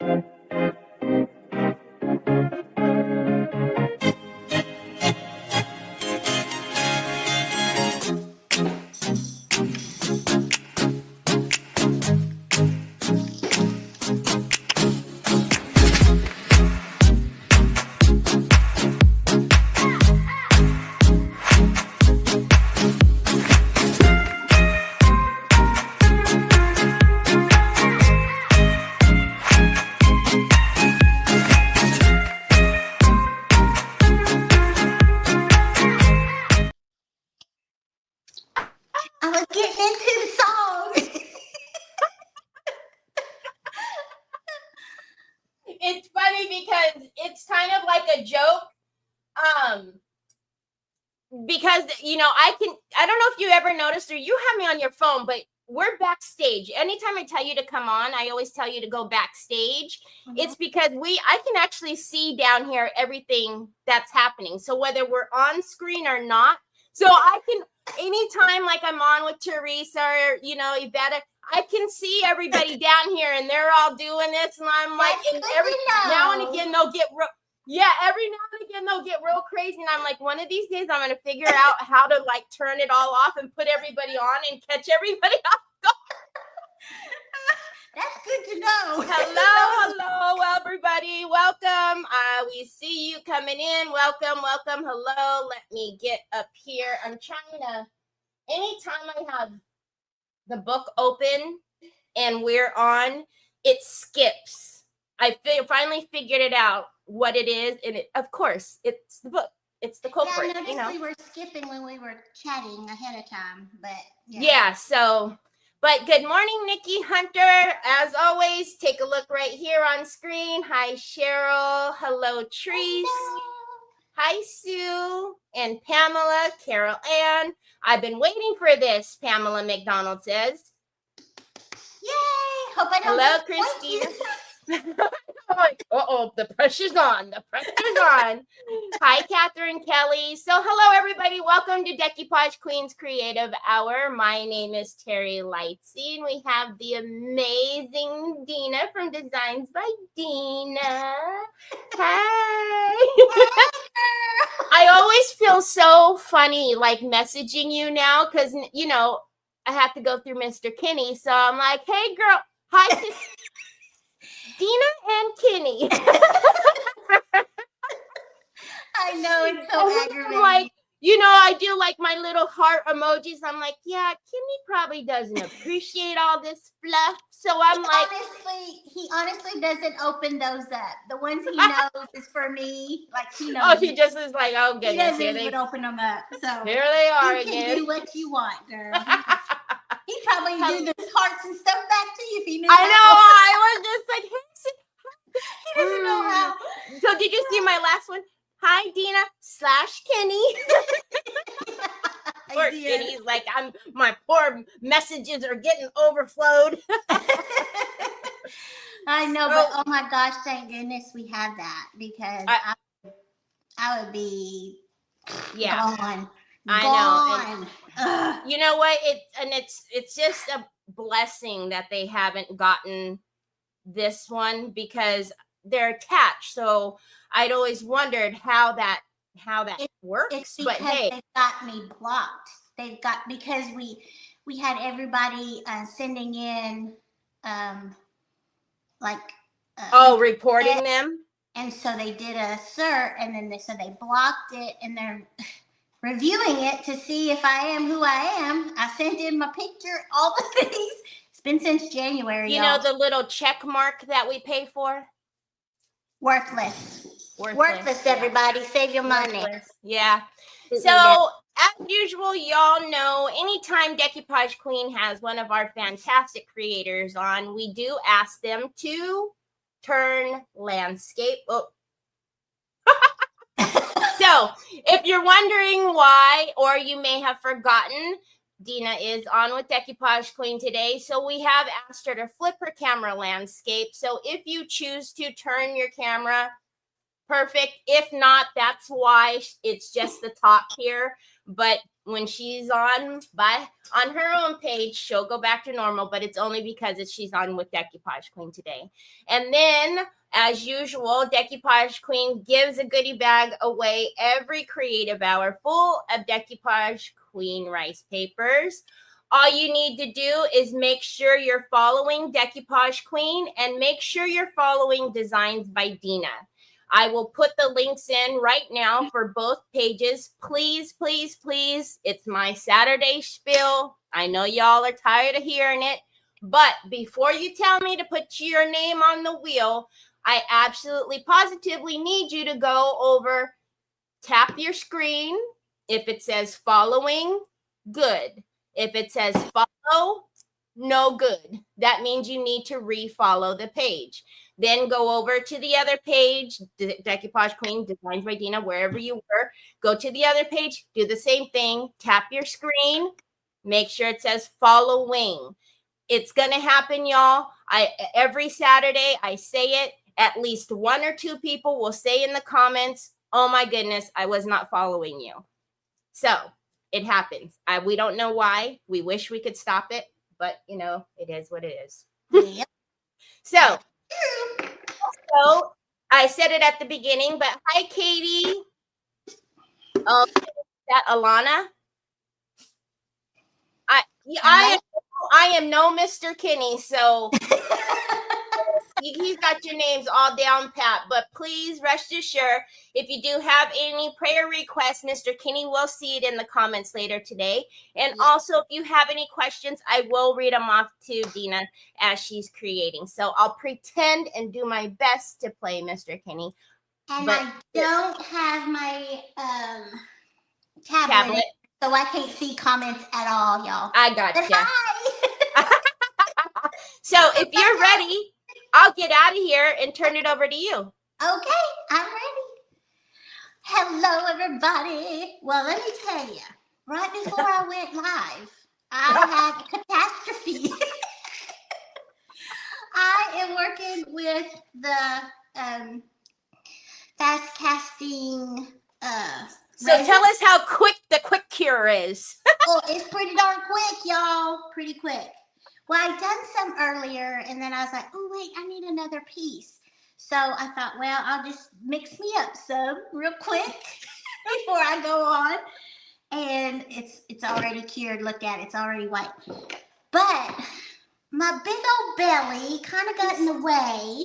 I was getting into the song. It's funny because it's kind of like a joke. Because, you know, I don't know if you ever noticed or you have me on your phone, but we're backstage. Anytime I tell you to come on, I always tell you to go backstage. Mm-hmm. It's because I can actually see down here everything that's happening. So whether we're on screen or not, so I can, anytime like I'm on with Teresa or, you know, Yvette, I can see everybody down here and they're all doing this. And I'm like, and every now and again, they'll get every now and again they'll get real crazy, and I'm like, one of these days I'm gonna figure out how to like turn it all off and put everybody on and catch everybody off guard. That's good to know. Hello, everybody. Welcome. We see you coming in. Welcome. Hello. Let me get up here. I'm trying to. Anytime I have the book open and we're on, it skips. I finally figured it out. What it is, and of course it's the book, it's the culprit. Yeah, I noticed, you know, we were skipping when we were chatting ahead of time, but so but good morning, Nikki Hunter. As always, take a look right here on screen. Hi Cheryl. Hello Treese. Hi Sue and Pamela. Carol Ann. I've been waiting for this, Pamela McDonald says. Yay. Hope I don't. Hello Christina. The pressure's on. Hi, Catherine Kelly. So hello, everybody. Welcome to Decoupage Queen's Creative Hour. My name is Teri Lightsey, and we have the amazing Dina from Designs by Dina. Hey. I always feel so funny, like messaging you now, because, you know, I have to go through Mr. Kinney. So I'm like, hey, girl. Hi, sis. Dina and Kenny. I know, it's so aggravating. Like, you know, I do like my little heart emojis. I'm like, yeah, Kenny probably doesn't appreciate all this fluff. So I'm he honestly doesn't open those up. The ones he knows is for me. Like he knows. Oh, he just is like, oh goodness. He doesn't even open them up. So here they are you again. Can do what you want, girl. He probably do the hearts and stuff back to you if he knew. I know. I was just like, he doesn't know how. So did you see my last one? Hi, Dina / Kenny. Poor Kenny's like, my poor messages are getting overflowed. I know, but oh my gosh, thank goodness we have that, because I would be gone. I know. You know what? It's just a blessing that they haven't gotten this one, because they're attached. So I'd always wondered how that works. It's because they got me blocked. Because we had everybody sending in reporting them. And so they did a cert, and then they blocked it, and they're reviewing it to see if I am who I am. I sent in my picture, all the things. It's been since January. You know the little check mark that we pay for? Worthless, everybody. Save your money. Yeah. So, as usual, y'all know, anytime Decoupage Queen has one of our fantastic creators on, we do ask them to turn landscape. So, if you're wondering why, or you may have forgotten, Dina is on with Decoupage Queen today. So we have asked her to flip her camera landscape. So if you choose to turn your camera, perfect. If not, that's why it's just the top here. But when she's on her own page, she'll go back to normal, but it's only because she's on with Decoupage Queen today. And then, as usual, Decoupage Queen gives a goodie bag away every creative hour full of Decoupage Queen rice papers. All you need to do is make sure you're following Decoupage Queen and make sure you're following Designs by Dina. I will put the links in right now for both pages. Please, please, please. It's my Saturday spiel. I know y'all are tired of hearing it, but before you tell me to put your name on the wheel, I absolutely positively need you to go over, tap your screen. If it says following, good. If it says follow, no good. That means you need to refollow the page. Then go over to the other page, Decoupage Queen, Designs by Dina, wherever you were. Go to the other page, do the same thing. Tap your screen, make sure it says following. It's going to happen, y'all. Every Saturday, I say it. At least one or two people will say in the comments, oh my goodness, I was not following you. So it happens. We don't know why. We wish we could stop it, but you know, it is what it is. Yep. So I said it at the beginning, but hi, Katie. That Alana. I am no Mr. Kinney, so he's got your names all down pat. But please rest assured, if you do have any prayer requests, Mr. Kinney will see it in the comments later today. And also, if you have any questions, I will read them off to Dina as she's creating. So I'll pretend and do my best to play Mr. Kinney. And I don't have my tablet, so I can't see comments at all, y'all. I got you. Hi. So if you're ready, I'll get out of here and turn it over to you. Okay, I'm ready. Hello, everybody. Well, let me tell you, right before I went live, I had a catastrophe. I am working with the fast casting. So tell us how quick the quick cure is. Oh, it's pretty darn quick, y'all. Pretty quick. Well, I done some earlier, and then I was like, oh, wait, I need another piece. So I thought, well, I'll just mix me up some real quick before I go on. And it's already cured. Look at it. It's already white. But my big old belly kind of got in the way.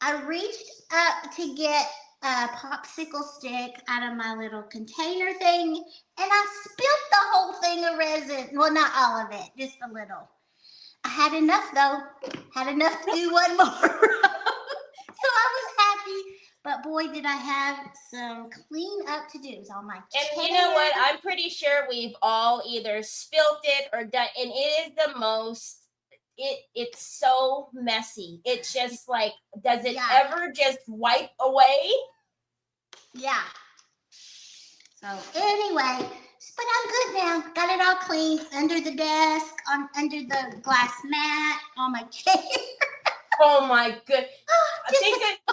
I reached up to get a popsicle stick out of my little container thing, and I spilled the whole thing of resin. Well, not all of it, just a little. I had enough, though. Had enough to do one more. So I was happy. But boy, did I have some clean up to do. It was all my And you know what? I'm pretty sure we've all either spilled it or done. And it is the most. It's so messy. It's just like, does it ever just wipe away? Yeah. So anyway, but I'm good now. Got it all clean under the desk, under the glass mat, on my chair. Oh my good.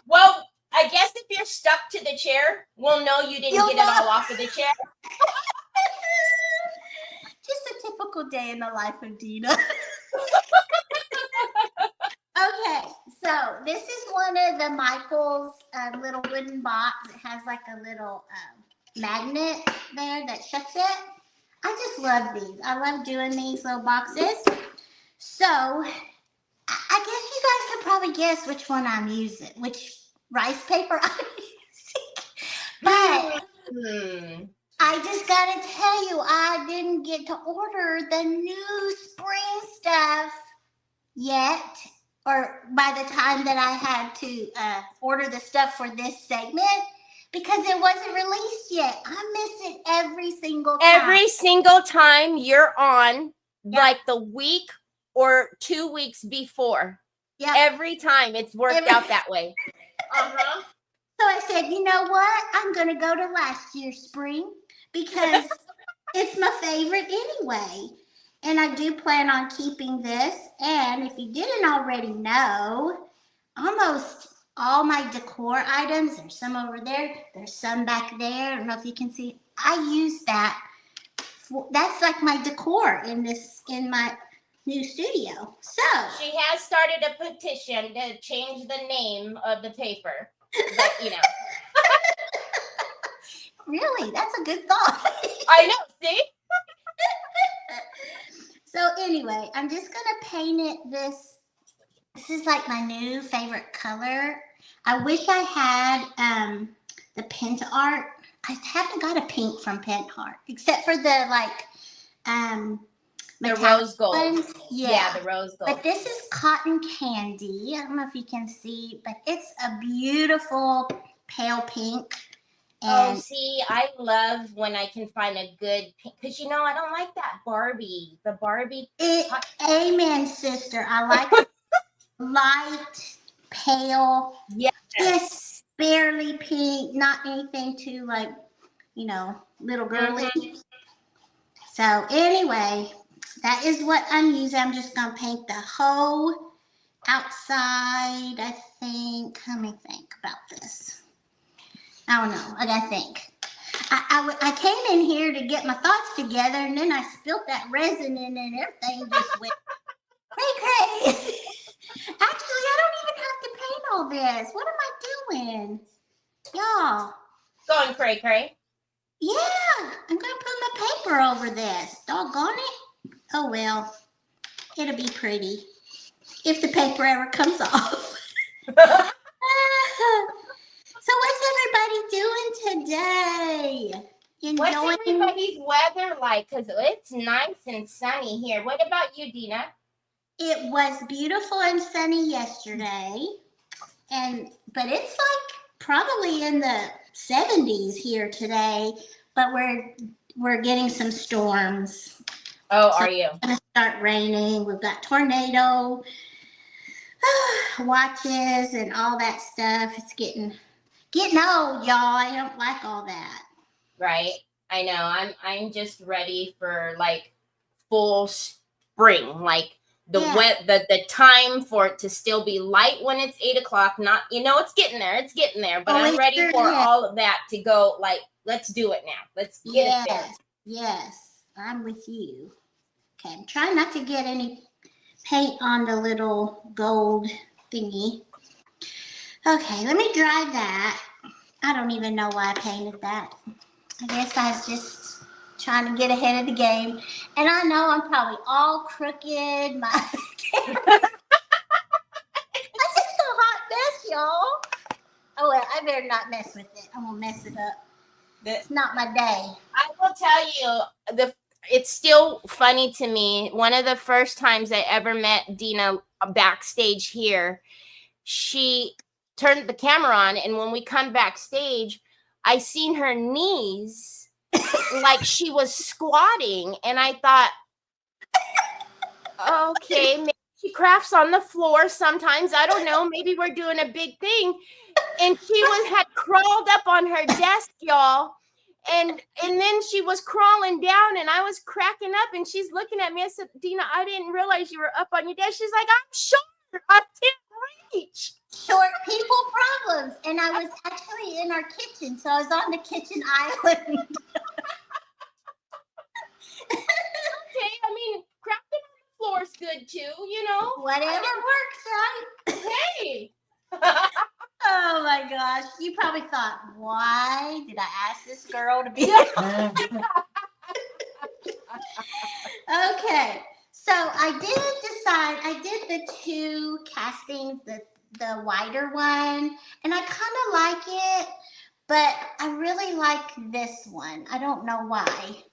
Well, I guess if you're stuck to the chair, we'll know you didn't get it all off of the chair. Just a typical day in the life of Dina. Okay, so this is one of the Michael's little wooden box. It has like a little magnet there that shuts it. I just love these. I love doing these little boxes. So I guess you guys could probably guess which one I'm using, which rice paper I'm using. But I just gotta tell you, I didn't get to order the new spring stuff yet. Or by the time that I had to order the stuff for this segment, because it wasn't released yet. I miss it every single time. Every single time you're on, like the week or 2 weeks before. Yeah. Every time it's worked out that way. Uh-huh. So I said, you know what? I'm going to go to last year's spring because it's my favorite anyway. And I do plan on keeping this. And if you didn't already know, almost all my decor items, there's some over there, there's some back there. I don't know if you can see. I use that that's like my decor in my new studio. So she has started a petition to change the name of the paper. But you know. Really, that's a good thought. I know, see? So anyway, I'm just gonna paint it this. This is like my new favorite color. I wish I had the Pent Art. I haven't got a pink from Pent Art, except for the like the rose gold. ones. Yeah, the rose gold. But this is Cotton Candy. I don't know if you can see, but it's a beautiful pale pink. And see, I love when I can find a good pink, because you know I don't like that Barbie. The Barbie. Amen, sister. I like light, pale. Yes. Just barely pink, not anything too like, little girly. Mm-hmm. So anyway, that is what I'm using. I'm just gonna paint the whole outside, I think. Let me think about this. I don't know. I gotta think. I came in here to get my thoughts together, and then I spilled that resin in, and everything just went cray. Actually, I don't even have to paint all this. What am I doing? Y'all. Going cray. Yeah, I'm going to put my paper over this. Doggone it. Oh, well. It'll be pretty. If the paper ever comes off. So what's everybody doing today? What's everybody's weather like? Because it's nice and sunny here. What about you, Dina? It was beautiful and sunny yesterday, but it's like probably in the 70s here today. But we're getting some storms. Oh, are you? It's gonna start raining. We've got tornado watches and all that stuff. It's getting old, y'all. I don't like all that. Right. I know. I'm just ready for like full spring, like. The time for it to still be light when it's 8 o'clock. Not, it's getting there, but I'm ready for all of that to go. Like, let's do it now. Let's get it there. Yes, I'm with you. Okay, I'm trying not to get any paint on the little gold thingy. Okay, let me dry that. I don't even know why I painted that. I guess I was just trying to get ahead of the game. And I know I'm probably all crooked. I'm just a hot mess, y'all. Oh, well, I better not mess with it. I'm going to mess it up. It's not my day. I will tell you, it's still funny to me. One of the first times I ever met Dina backstage here, she turned the camera on, and when we come backstage, I seen her knees like she was squatting, and I thought, okay, maybe she crafts on the floor sometimes. I don't know. Maybe we're doing a big thing. And she had crawled up on her desk, y'all. And then she was crawling down, and I was cracking up, and she's looking at me. I said, Dina, I didn't realize you were up on your desk. She's like, I'm short. I can't reach. Short people problems. And I was actually in our kitchen, so I was on the kitchen island. Okay, I mean, crafting on the floor is good too, Whatever works, right? Hey. Oh my gosh. You probably thought, why did I ask this girl to be Okay. So I did the two castings, the wider one, and I kind of like it, but I really like this one. I don't know why.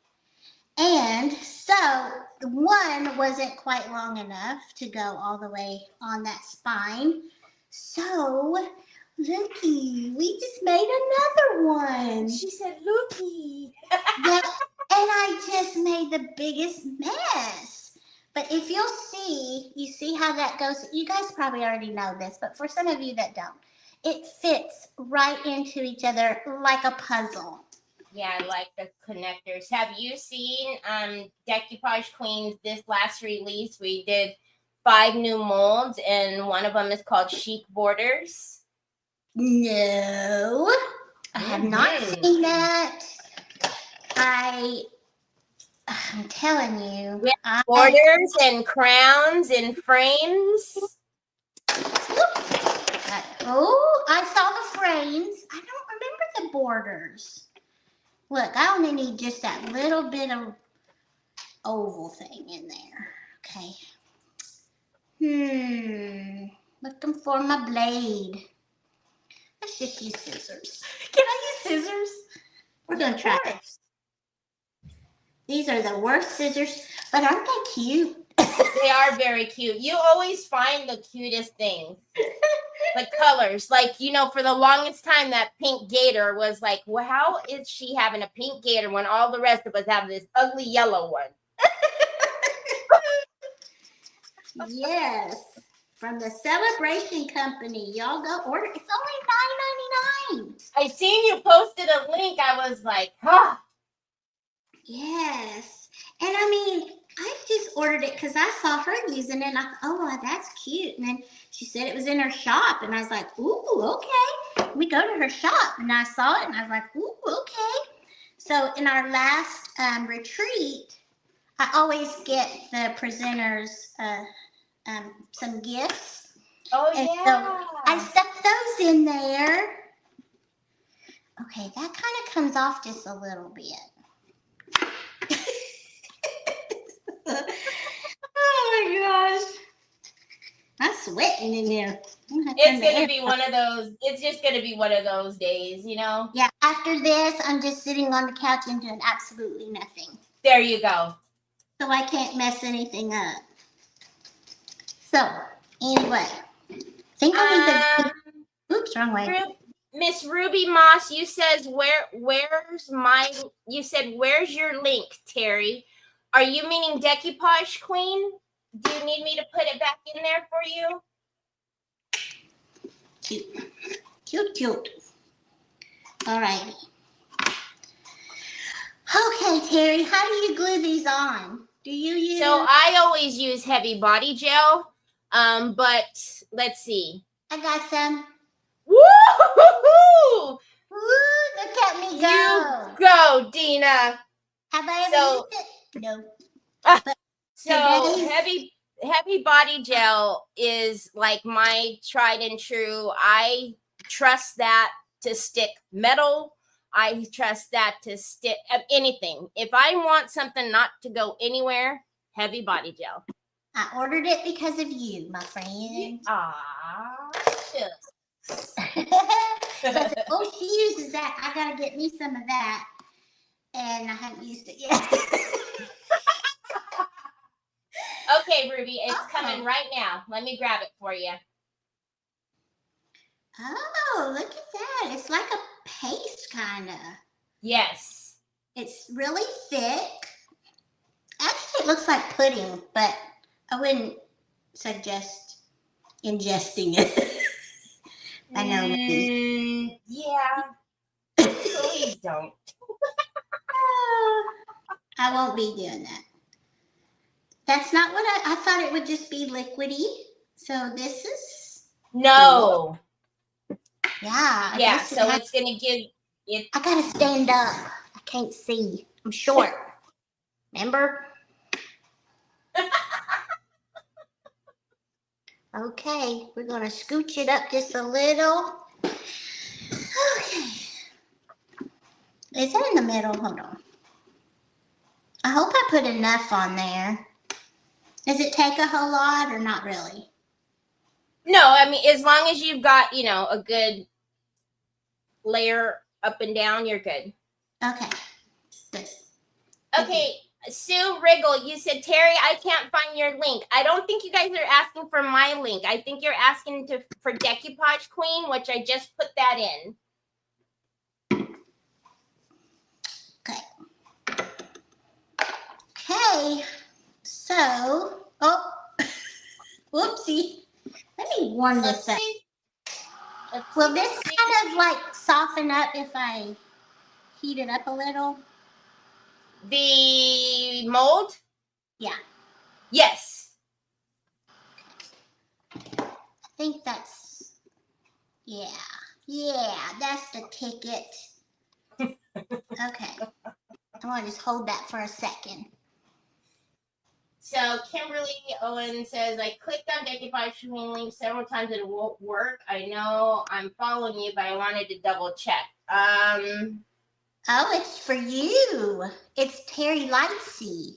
And so the one wasn't quite long enough to go all the way on that spine. So, looky, we just made another one. She said, looky. And I just made the biggest mess. But if you see how that goes. You guys probably already know this, but for some of you that don't, it fits right into each other like a puzzle. Yeah, I like the connectors. Have you seen Decoupage Queen, this last release? We did 5 new molds, and one of them is called Chic Borders. No, I have not seen that. I'm telling you. Yeah, borders and crowns and frames. Oh, I saw the frames. I don't remember the borders. Look, I only need just that little bit of oval thing in there. Okay. Looking for my blade. Let's just use scissors. Can I use scissors? We're going to try it. These are the worst scissors, but aren't they cute? They are very cute. You always find the cutest things. The colors. Like, you know, for the longest time, that pink gator was like, well, how is she having a pink gator when all the rest of us have this ugly yellow one? Yes. From the Celebration Company. Y'all go order. It's only $9.99. I seen you posted a link. I was like, huh. Yes. And I mean, I just ordered it because I saw her using it. And I thought, oh, well, that's cute. And then she said it was in her shop. And I was like, ooh, okay. We go to her shop. And I saw it. And I was like, ooh, okay. So in our last retreat, I always get the presenters some gifts. Oh, and yeah. So I stuck those in there. Okay, that kind of comes off just a little bit. Oh my gosh. I'm sweating in here. It's going to be one of those, it's just going to be one of those days, you know? Yeah, after this, I'm just sitting on the couch and doing absolutely nothing. There you go. So I can't mess anything up. So, anyway. I think I need the... Oops, wrong way. Miss Ruby Moss, you says, where's your link, Teri? Are you meaning Decoupage Queen? Do you need me to put it back in there for you? Cute. Cute, cute. All right. Okay, Teri, how do you glue these on? Do you use... So I always use heavy body gel, but let's see. I got some. Woo! Woo, look at me go. You go, Dina. Have I ever used it? No. So heavy body gel is like my tried and true. I trust that to stick metal. I trust that to stick anything. If I want something not to go anywhere, heavy body gel. I ordered it because of you, my friend. Shucks. So I said, oh, she uses that. I gotta get me some of that. And I haven't used it yet. Okay, Ruby, it's coming right now. Let me grab it for you. Oh, look at that. It's like a paste kind of. Yes. It's really thick. Actually, it looks like pudding, but I wouldn't suggest ingesting it. I know. Yeah. Please don't. I won't be doing that. That's not what I thought it would just be liquidy. So this is... No. Cool. Yeah. Yeah, so it's going to give it... I got to stand up. I can't see. I'm short. Remember? Okay, we're going to scooch it up just a little. Okay. Is it in the middle? Hold on. I hope I put enough on there. Does it take a whole lot or not really? No, I mean, as long as you've got, you know, a good layer up and down, you're good. Okay. Good. Okay, Sue Wriggle, you said, Teri, I can't find your link. I don't think you guys are asking for my link. I think you're asking for Decoupage Queen, which I just put that in. Okay, so, oh, whoopsie. Let me warm this up. Will this kind of like soften up if I heat it up a little? The mold? Yeah. Yes. I think that's, yeah, that's the ticket. Okay. I want to just hold that for a second. So Kimberly Owen says, I clicked on Decoupage Queen link several times and it won't work. I know I'm following you, but I wanted to double check. Oh, it's for you. It's Teri Lightsey.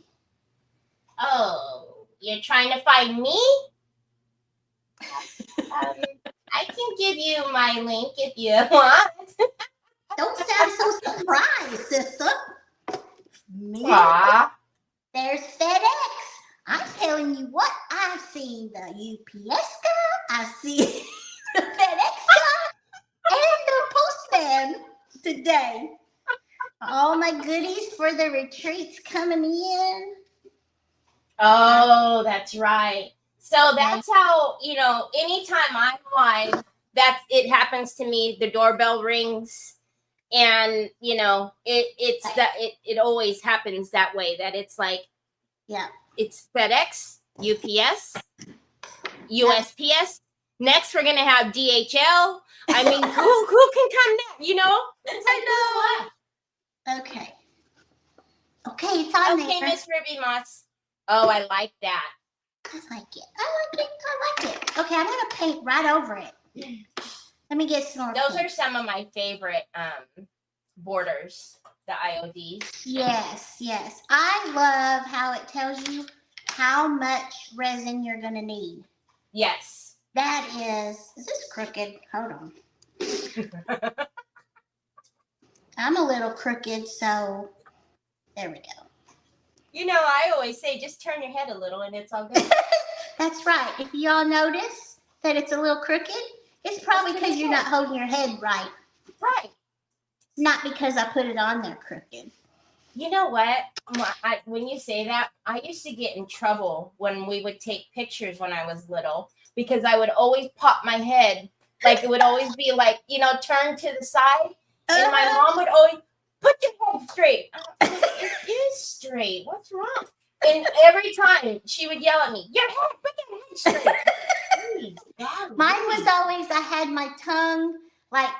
Oh, you're trying to find me? I can give you my link if you want. Don't sound so surprised, sister. Me? Aww. There's FedEx. I'm telling you what, I've seen the UPS guy, I've seen the FedEx guy, and the postman today. All my goodies for the retreats coming in. Oh, that's right. So that's how, you know, anytime I'm live, it happens to me. The doorbell rings, and you know, it always happens that way. That it's like, yeah, it's FedEx, UPS, USPS. Next, we're gonna have DHL. I mean, who can come next? You know, it's like, I know. Okay. Okay, it's on okay, there. Miss Ruby Moss. Oh, I like that. I like it. I like it. Okay, I'm gonna paint right over it. Let me get some more. Those are some of my favorite borders, the IODs. Yes. I love how it tells you how much resin you're gonna need. Yes. That is this crooked? Hold on. I'm a little crooked, so there we go. You know, I always say just turn your head a little and it's all good. That's right. If y'all notice that it's a little crooked, it's probably because you're not holding your head right. Right. Not because I put it on there crooked. You know what? When you say that, I used to get in trouble when we would take pictures when I was little because I would always pop my head. Like it would always be like, you know, turned to the side. And my mom would always, put your head straight. It is straight. What's wrong? And every time she would yell at me, your head, put your head straight. Please, God, mine was always, I had my tongue, like,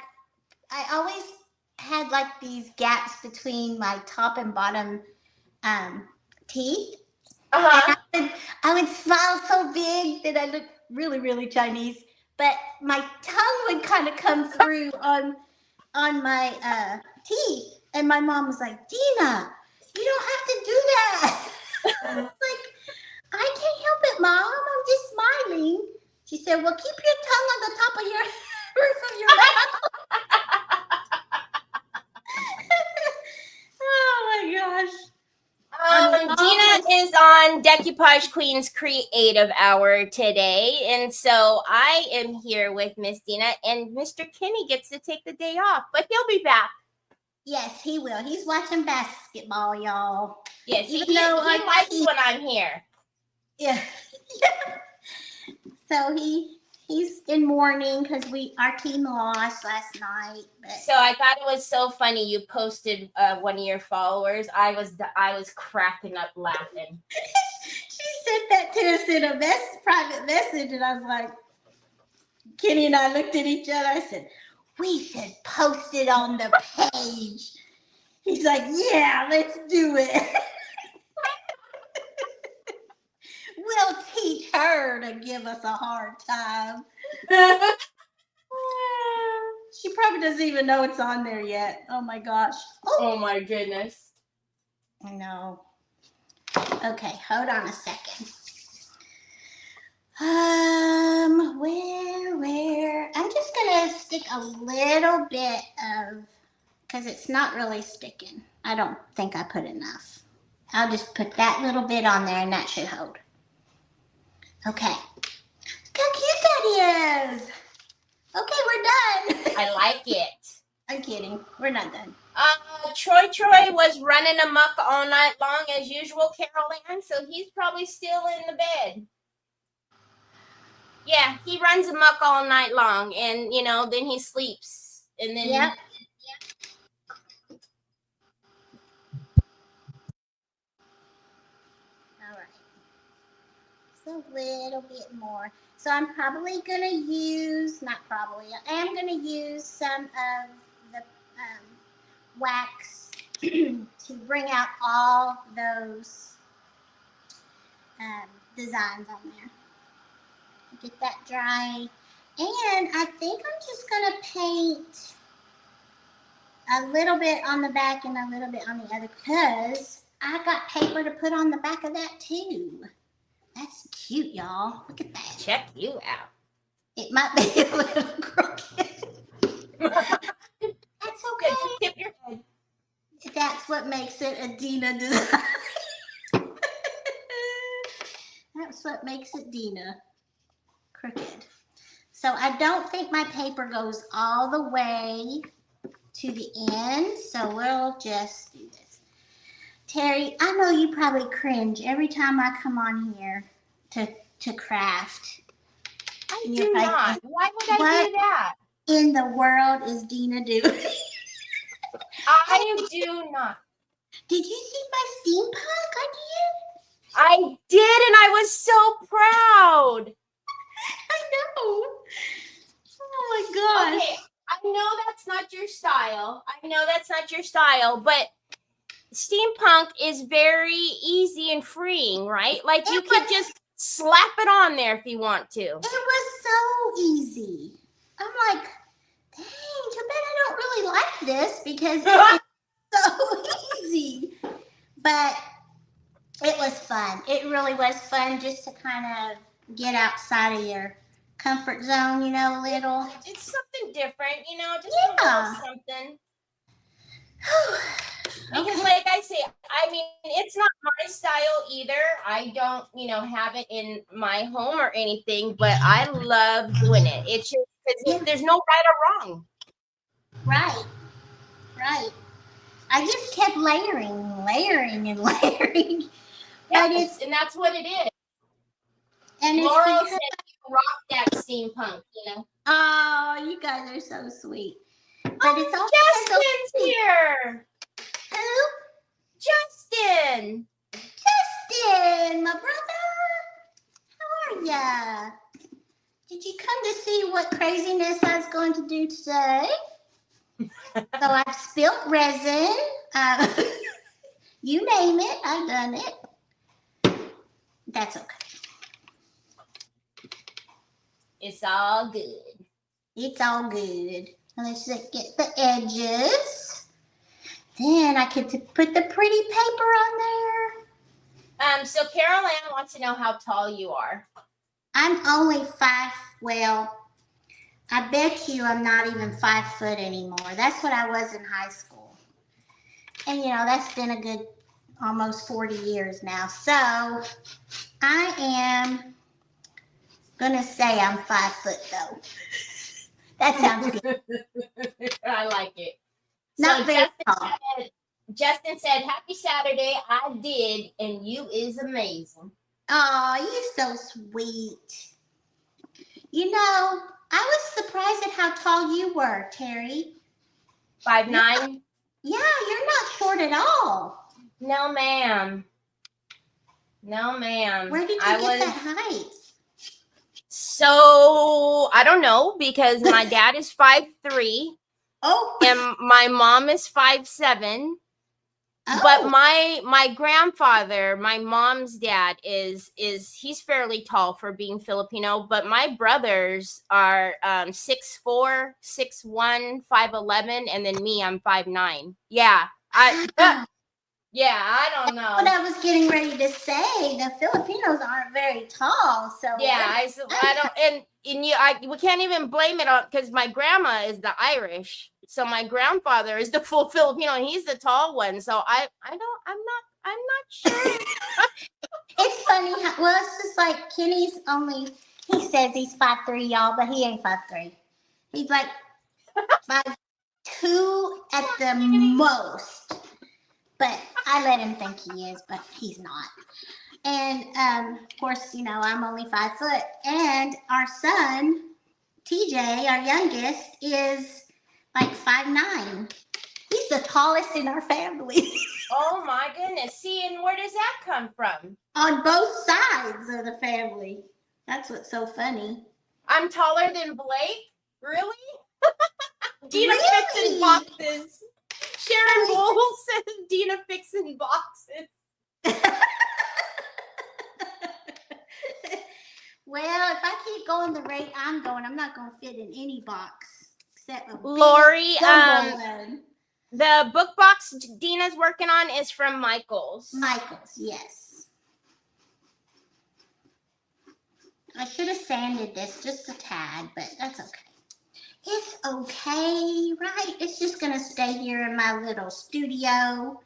I always had like these gaps between my top and bottom teeth. Uh-huh. And I would smile so big that I looked really, really Chinese. But my tongue would kind of come through on my teeth. And my mom was like, Dina, you don't have to do that. I was like, I can't help it, Mom. I'm just smiling. She said, well, keep your tongue on the top of your roof of your mouth. Oh my gosh. Dina is on Decoupage Queen's Creative Hour today. And so I am here with Miss Dina, and Mr. Kenny gets to take the day off, but he'll be back. Yes, he will. He's watching basketball, y'all. Yes, he likes when I'm here. Yeah. So he's in mourning because our team lost last night. But. So I thought it was so funny. You posted one of your followers. I was cracking up laughing. She sent that to us in a private message, and I was like, Kenny and I looked at each other. I said, we should post it on the page. He's like, yeah, let's do it. We'll teach her to give us a hard time. She probably doesn't even know it's on there yet. Oh my gosh. Oh my goodness. I know. Okay, hold on a second. Where? I'm just gonna stick a little bit of, because it's not really sticking. I don't think I put enough. I'll just put that little bit on there and that should hold. Okay. Look how cute that is. Okay, we're done. I like it. I'm kidding. We're not done. Troy was running amok all night long as usual, Carol Ann, so he's probably still in the bed. Yeah, he runs amok all night long, and you know, then he sleeps, and then yep. All right. Just a little bit more. So I'm probably gonna use, I am gonna use some of the wax to bring out all those designs on there. Get that dry. And I think I'm just going to paint a little bit on the back and a little bit on the other because I got paper to put on the back of that too. That's cute, y'all. Look at that. Check you out. It might be a little crooked. That's okay. Just tip your head. That's what makes it a Dina design. That's what makes it Dina. Crooked. So I don't think my paper goes all the way to the end. So we'll just do this. Teri, I know you probably cringe every time I come on here to craft. I do not. Why would I do that? In the world is Dina doing? I do not. Did you see my steampunk idea? I did, and I was so proud. I know. Oh my gosh. Okay, I know that's not your style. But steampunk is very easy and freeing, right? Like you could just slap it on there if you want to. It was so easy. I'm like, dang, too bad I don't really like this because it's so easy. But it was fun. It really was fun just to kind of get outside of your comfort zone, you know, a little. It's something different, you know, just a little something. Because like I say, I mean, it's not my style either. I don't, have it in my home or anything, but I love doing it. It's just because there's no right or wrong. Right. I just kept layering. Yes, and that's what it is. And Laurel said you rock that steampunk, Oh, you guys are so sweet. But it's all Justin's here. Who? Justin, my brother. How are ya? Did you come to see what craziness I was going to do today? So I've spilt resin. You name it, I've done it. That's okay. it's all good. It's all good. Let's just get the edges. Then I could put the pretty paper on there. So Carol Ann wants to know how tall you are. I'm only 5. Well, I bet you I'm not even 5 foot anymore. That's what I was in high school. And that's been a good almost 40 years now. So I am gonna say I'm 5 foot though. That sounds good. I like it. Not very tall. Justin said, "Happy Saturday." I did, and you is amazing. Oh, you're so sweet. I was surprised at how tall you were, Teri. 5'9". Yeah, you're not short at all. No, ma'am. Where did you get that height? So I don't know because my dad is 5'3". Oh. And my mom is 5'7". Oh. But my grandfather, my mom's dad, he's fairly tall for being Filipino. But my brothers are 6'4", 6'1", 5'11", and then me, I'm 5'9". Yeah, I don't know. What I was getting ready to say, the Filipinos aren't very tall, so yeah, I don't, and we can't even blame it on because my grandma is the Irish, so my grandfather is the full Filipino, and he's the tall one. So I'm not sure. It's funny. It's just like Kenny's he says he's 5'3", y'all, but he ain't 5'3". He's like 5'2" at the most. But I let him think he is, but he's not. And of course, I'm only 5 foot. And our son, TJ, our youngest, is like 5'9". He's the tallest in our family. Oh my goodness. See, and where does that come from? On both sides of the family. That's what's so funny. I'm taller than Blake? Really? Dina Really? fixing boxes. Sharon Bowles says Dina fixing boxes. Well, if I keep going the rate I'm going, I'm not going to fit in any box except a big Lori, jumbo one. the book box Dina's working on is from Michael's. Michael's, yes. I should have sanded this just a tad, but that's okay. It's okay, right? It's just going to stay here in my little studio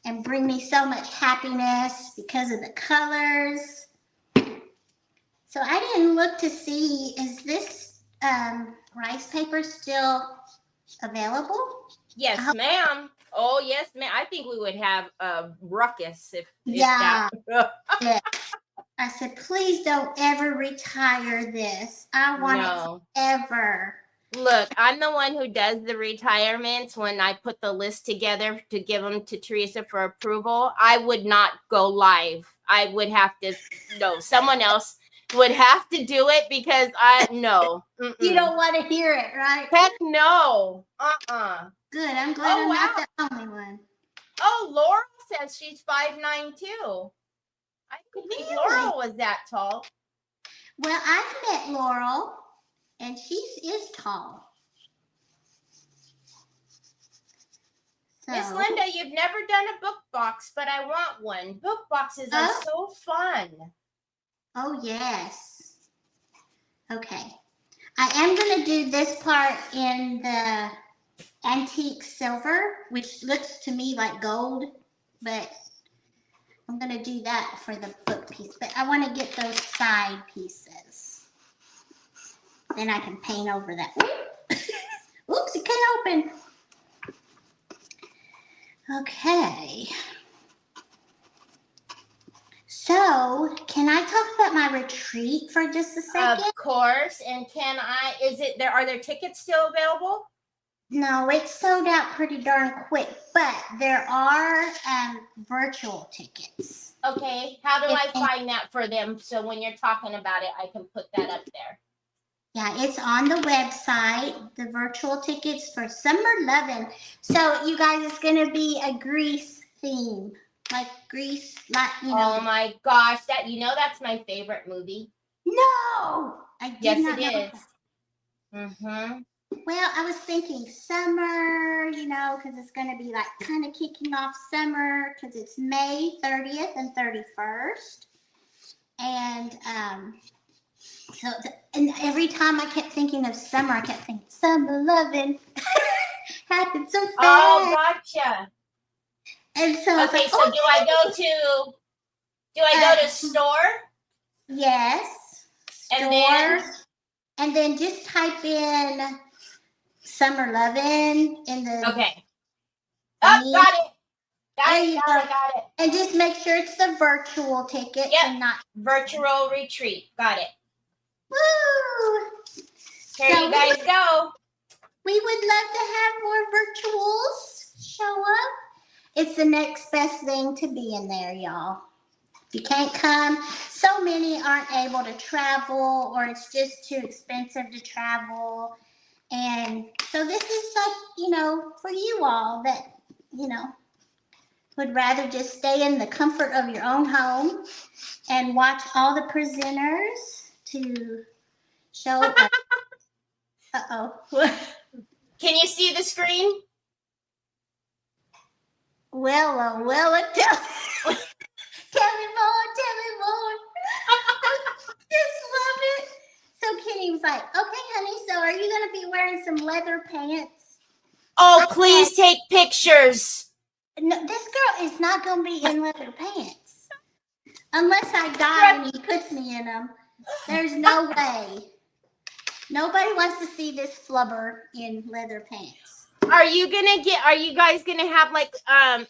and bring me so much happiness because of the colors. So I didn't look to see, is this rice paper still available? Yes, ma'am. Oh, yes, ma'am. I think we would have a ruckus if Yeah. that. Yes. I said, please don't ever retire this. I want it forever. Look, I'm the one who does the retirements. When I put the list together to give them to Teresa for approval, I would not go live. I would have to, no, someone else would have to do it because no. You don't want to hear it, right? Heck no. Good. I'm glad I'm not the only one. Oh, Laurel says she's 5'9" too. I didn't think Laurel was that tall. Well, I've met Laurel, and she is tall. So, Miss Linda, you've never done a book box, but I want one. Book boxes are so fun. Oh, yes. Okay. I am going to do this part in the antique silver, which looks to me like gold, but I'm going to do that for the book piece. But I want to get those side pieces. Then I can paint over that. Oops, it can't open. Okay. So, can I talk about my retreat for just a second? Of course. And are there tickets still available? No, it's sold out pretty darn quick, but there are virtual tickets. Okay. How do I find that for them? So when you're talking about it, I can put that up there. Yeah, it's on the website, the virtual tickets for Summer Lovin'. So, you guys, it's going to be a Grease theme. Like Grease, like, Oh my gosh, that's my favorite movie. No! I did not know Yes, it is. That. Mm-hmm. Well, I was thinking summer, because it's going to be like kind of kicking off summer because it's May 30th and 31st. And and every time I kept thinking of summer, I kept thinking Summer Lovin' happened so fast. Oh, gotcha. And so okay, so do I go to store? Yes. Store. And then just type in Summer Lovin' in the. Okay. Oh, got it. Got it. And just make sure it's the virtual ticket and not virtual retreat. Got it. Woo! Here you guys go. We would love to have more virtuals show up. It's the next best thing to be in there, y'all. If you can't come, so many aren't able to travel, or it's just too expensive to travel. And so this is like, for you all that, would rather just stay in the comfort of your own home and watch all the presenters to show up. Uh-oh. Can you see the screen? Well, tell me more. Just love it. So Kenny was like, okay, honey, so are you going to be wearing some leather pants? Oh, please take pictures. No, this girl is not going to be in leather pants. Unless I die and he puts me in them. There's no way. Nobody wants to see this flubber in leather pants. Are you guys gonna have like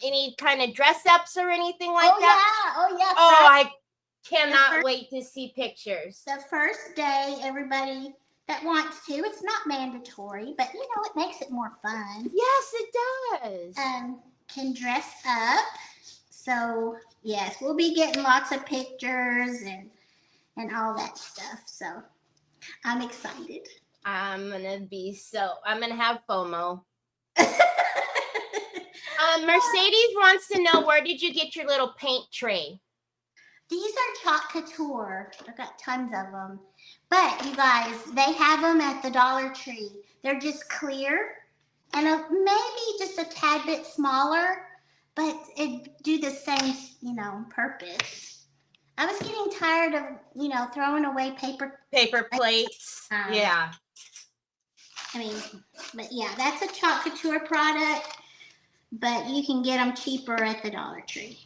any kind of dress ups or anything like that? Oh yeah. Oh, I cannot wait to see pictures. The first day, everybody that wants to, it's not mandatory, but it makes it more fun. Yes, it does. Can dress up. So yes, we'll be getting lots of pictures and all that stuff. So I'm excited. I'm gonna have FOMO. Mercedes wants to know, where did you get your little paint tray? These are Chalk Couture. I've got tons of them. But you guys, they have them at the Dollar Tree. They're just clear and maybe just a tad bit smaller, but it do the same, purpose. I was getting tired of, throwing away paper plates. Yeah. I mean, but yeah, that's a Chalk Couture product, but you can get them cheaper at the Dollar Tree.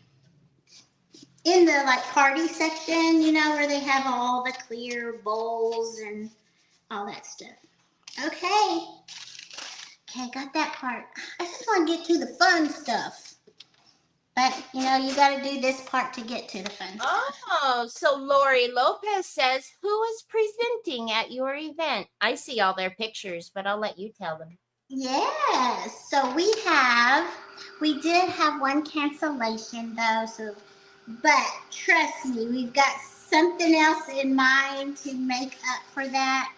In the like party section, where they have all the clear bowls and all that stuff. Okay, got that part. I just want to get to the fun stuff. But, you got to do this part to get to the fun stuff. Oh, so Lori Lopez says, who is presenting at your event? I see all their pictures, but I'll let you tell them. Yes. So we did have one cancellation though. But trust me, we've got something else in mind to make up for that.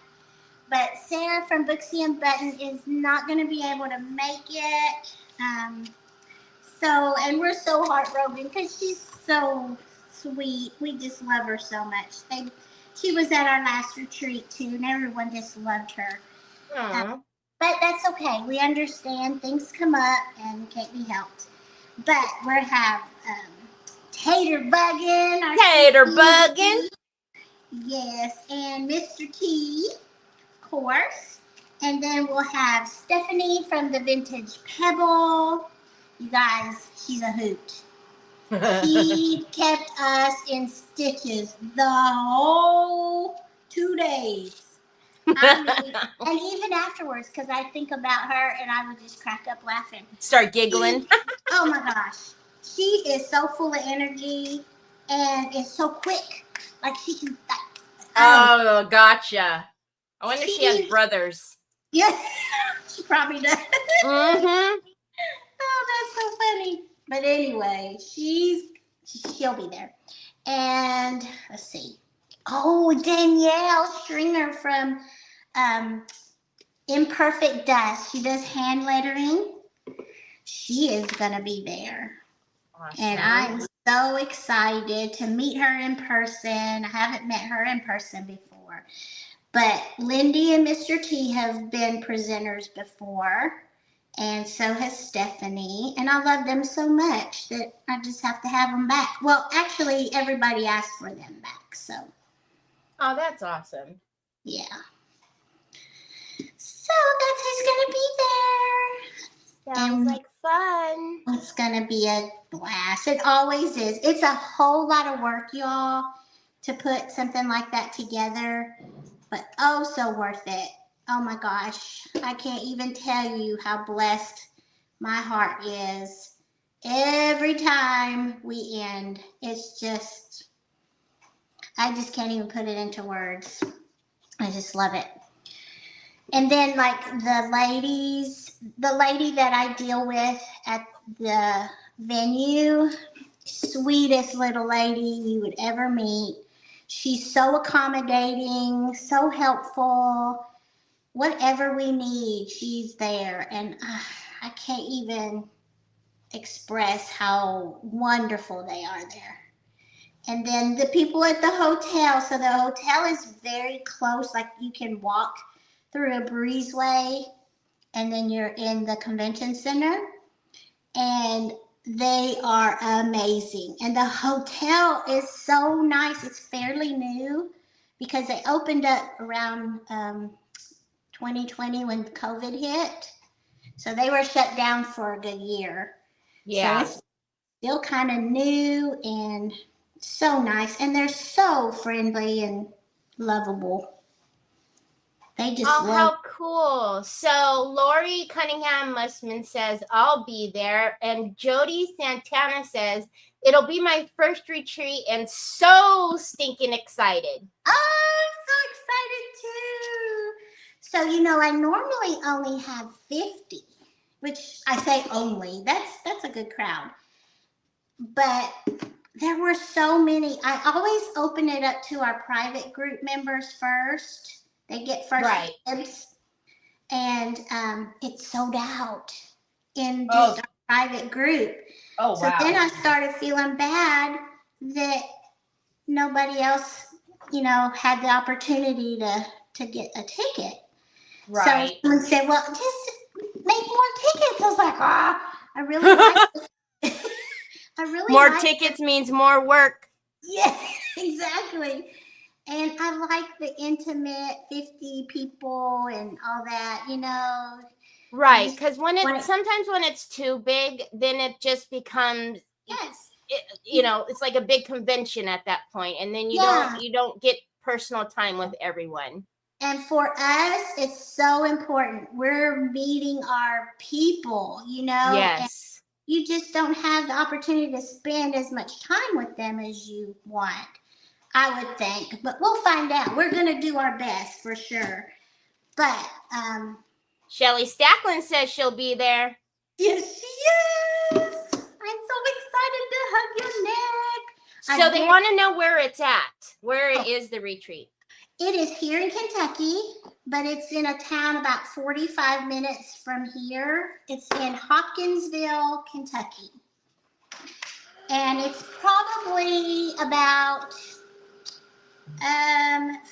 But Sarah from Booksy and Button is not going to be able to make it. And we're so heartbroken because she's so sweet. We just love her so much. She was at our last retreat too, and everyone just loved her. But that's okay. We understand things come up and can't be helped. But we'll have Tater Buggin. Tater Buggin. Yes, and Mr. T, of course. And then we'll have Stephanie from the Vintage Pebble. You guys, she's a hoot. She kept us in stitches the whole 2 days. And even afterwards, because I think about her and I would just crack up laughing. Start giggling. Oh my gosh. She is so full of energy and is so quick. Like she can. Oh, gotcha. I wonder if she has brothers. Yeah, she probably does. Mm-hmm. Oh, that's so funny. But anyway, she'll be there. And let's see. Oh, Danielle Stringer from Imperfect Dust. She does hand lettering. She is going to be there. Awesome. And I'm so excited to meet her in person. I haven't met her in person before. But Lindy and Mr. T have been presenters before. And so has Stephanie. And I love them so much that I just have to have them back. Well, actually, everybody asked for them back. So. Oh, that's awesome. Yeah. So that's who's going to be there. Sounds like fun. It's going to be a blast. It always is. It's a whole lot of work, y'all, to put something like that together. But oh, so worth it. Oh my gosh. I can't even tell you how blessed my heart is. Every time we end, it's just, I just can't even put it into words. I just love it. And then like the lady that I deal with at the venue, sweetest little lady you would ever meet. She's so accommodating, so helpful. Whatever we need, she's there. And I can't even express how wonderful they are there. And then the people at the hotel. So the hotel is very close, like you can walk through a breezeway and then you're in the convention center. And they are amazing. And the hotel is so nice. It's fairly new because they opened up around 2020 when COVID hit. So they were shut down for a good year. Yeah. So it's still kind of new and so nice. And they're so friendly and lovable. They just how cool. So Lori Cunningham Musman says, I'll be there. And Jody Santana says, it'll be my first retreat and so stinking excited. Oh, I'm so excited too. So, I normally only have 50, which I say only. That's a good crowd. But there were so many. I always open it up to our private group members first. They get first dibs. And it sold out in just our private group. Oh, so then I started feeling bad that nobody else, had the opportunity to get a ticket. Right. So someone said, well, just make more tickets. I was like, I really like it. I really More like tickets means more work. Yeah, exactly. And I like the intimate 50 people and all that, Right, just because sometimes when it's too big, then it just becomes, yes. it's like a big convention at that point, and then Yeah. you don't get personal time with everyone. And for us, it's so important. We're meeting our people, and Yes. you just don't have the opportunity to spend as much time with them as you want, I would think. But we'll find out. We're going to do our best for sure. But, Shelly Stacklin says she'll be there. yes, she is. I'm so excited to hug your neck. So they want to know where it's at. Where is the retreat? It is here in Kentucky, but it's in a town about 45 minutes from here. It's in Hopkinsville, Kentucky. And it's probably about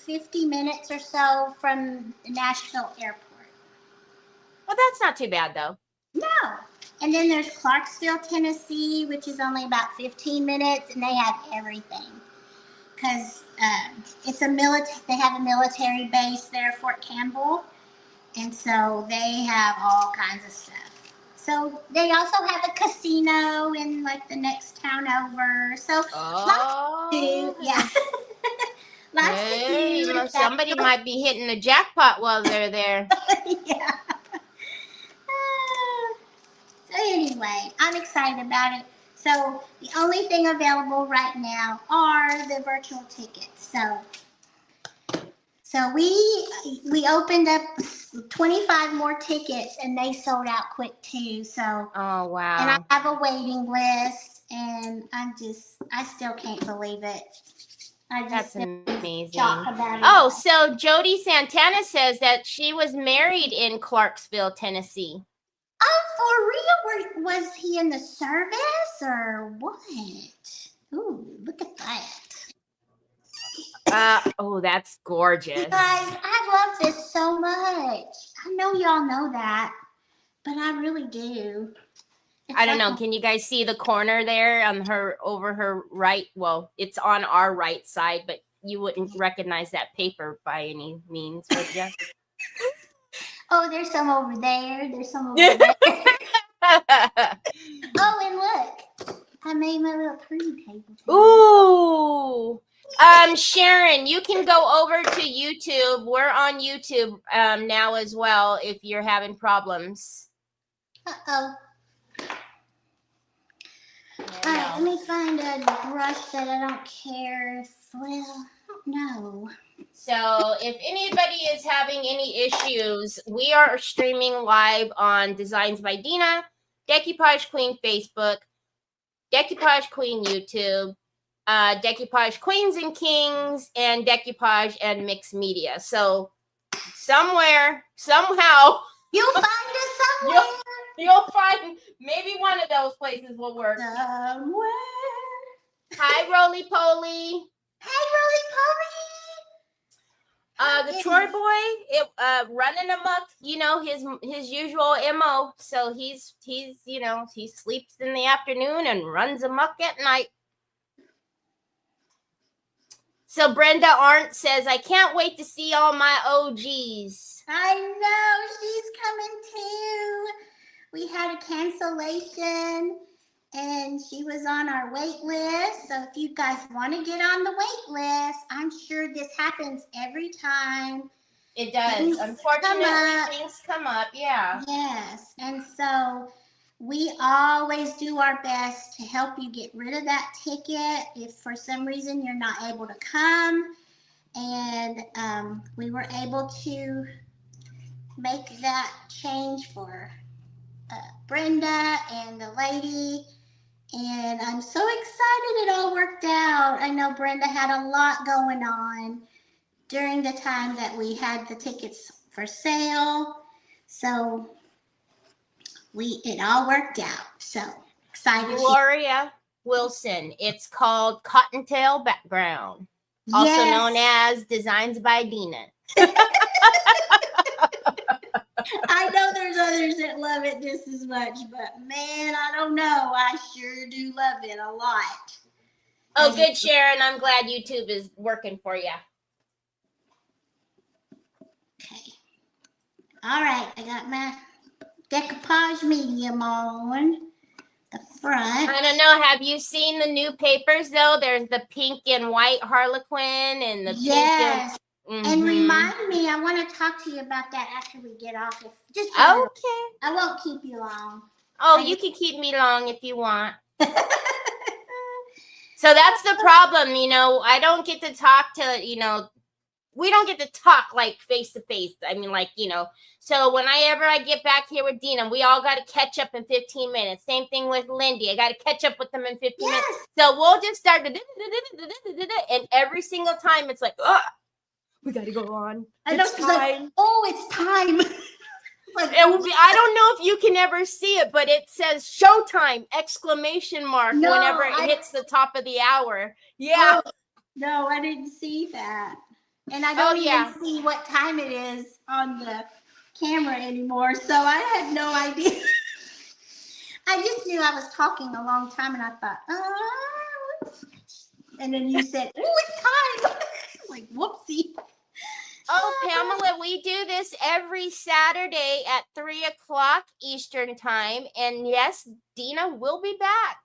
50 minutes or so from the Nashville airport. Well, that's not too bad, though. No. And then there's Clarksville, Tennessee, which is only about 15 minutes, and they have everything. Because they have a military base there, Fort Campbell, and so they have all kinds of stuff. So they also have a casino in like the next town over. So lots to do. Yeah. Lots to do. Somebody might be hitting the jackpot while they're there. Yeah. So anyway, I'm excited about it. So the only thing available right now are the virtual tickets. So we opened up 25 more tickets and they sold out quick too. So oh wow. And I have a waiting list and I still can't believe it. That's amazing. Oh, so Jody Santana says that she was married in Clarksville, Tennessee. Oh, for real? Was he in the service or what? Ooh, look at that. Oh, that's gorgeous. You guys, I love this so much. I know y'all know that, but I really do. I don't know. Can you guys see the corner there over her right? Well, it's on our right side, but you wouldn't recognize that paper by any means, would you? Oh, there's some over there. There's some over there. Oh, and look, I made my little pretty table. Ooh. Sharon, you can go over to YouTube. We're on YouTube now as well if you're having problems. Uh-oh. All right, let me find a brush that I don't care if, I don't know. So if anybody is having any issues, we are streaming live on Designs by Dina, Decoupage Queen Facebook, Decoupage Queen YouTube, Decoupage Queens and Kings, and Decoupage and Mixed Media. So somewhere, somehow, you'll find us somewhere. You'll find maybe one of those places will work. Somewhere. Hi, Roly Poly. Hey, Roly Poly. The Troy boy, running amok, his usual MO. So he sleeps in the afternoon and runs amok at night. So Brenda Arndt says, I can't wait to see all my OGs. I know, she's coming too. We had a cancellation and she was on our wait list. So if you guys want to get on the wait list, I'm sure this happens every time. It does. Unfortunately, things come up. Yeah. Yes. And so we always do our best to help you get rid of that ticket if for some reason you're not able to come. And we were able to make that change for Brenda and the lady, and I'm so excited it all worked out. I know Brenda had a lot going on during the time that we had the tickets for sale, so it all worked out. So excited. Gloria. Wilson. It's called Cottontail Background, also known as Designs by Dina. I know there's others that love it just as much, but man, I don't know. I sure do love it a lot. Oh, good, Sharon. I'm glad YouTube is working for you. Okay. All right. I got my decoupage medium on the front. I don't know. Have you seen the new papers, though? There's the pink and white Harlequin and the pink and... And remind me, I want to talk to you about that after we get off. Just okay. I won't keep you long. Oh, you can keep me long if you want. So that's the problem, you know. I don't get to talk to, you know, we don't get to talk like face to face. I mean, like, you know. So whenever I get back here with Dina, we all got to catch up in 15 minutes. Same thing with Lindy. I got to catch up with them in 15 minutes. So we'll just start, and every single time it's like, ugh. We gotta go on. It's time. Like, oh, it's time. Like, I don't know if you can ever see it, but it says showtime! ! Whenever it hits the top of the hour. Yeah. Oh, no, I didn't see that. And I don't even see what time it is on the camera anymore. So I had no idea. I just knew I was talking a long time and I thought, oh. And then you said, oh, it's time. Like, whoopsie. Oh, Pamela, we do this every Saturday at 3 o'clock Eastern time. And yes, Dina will be back.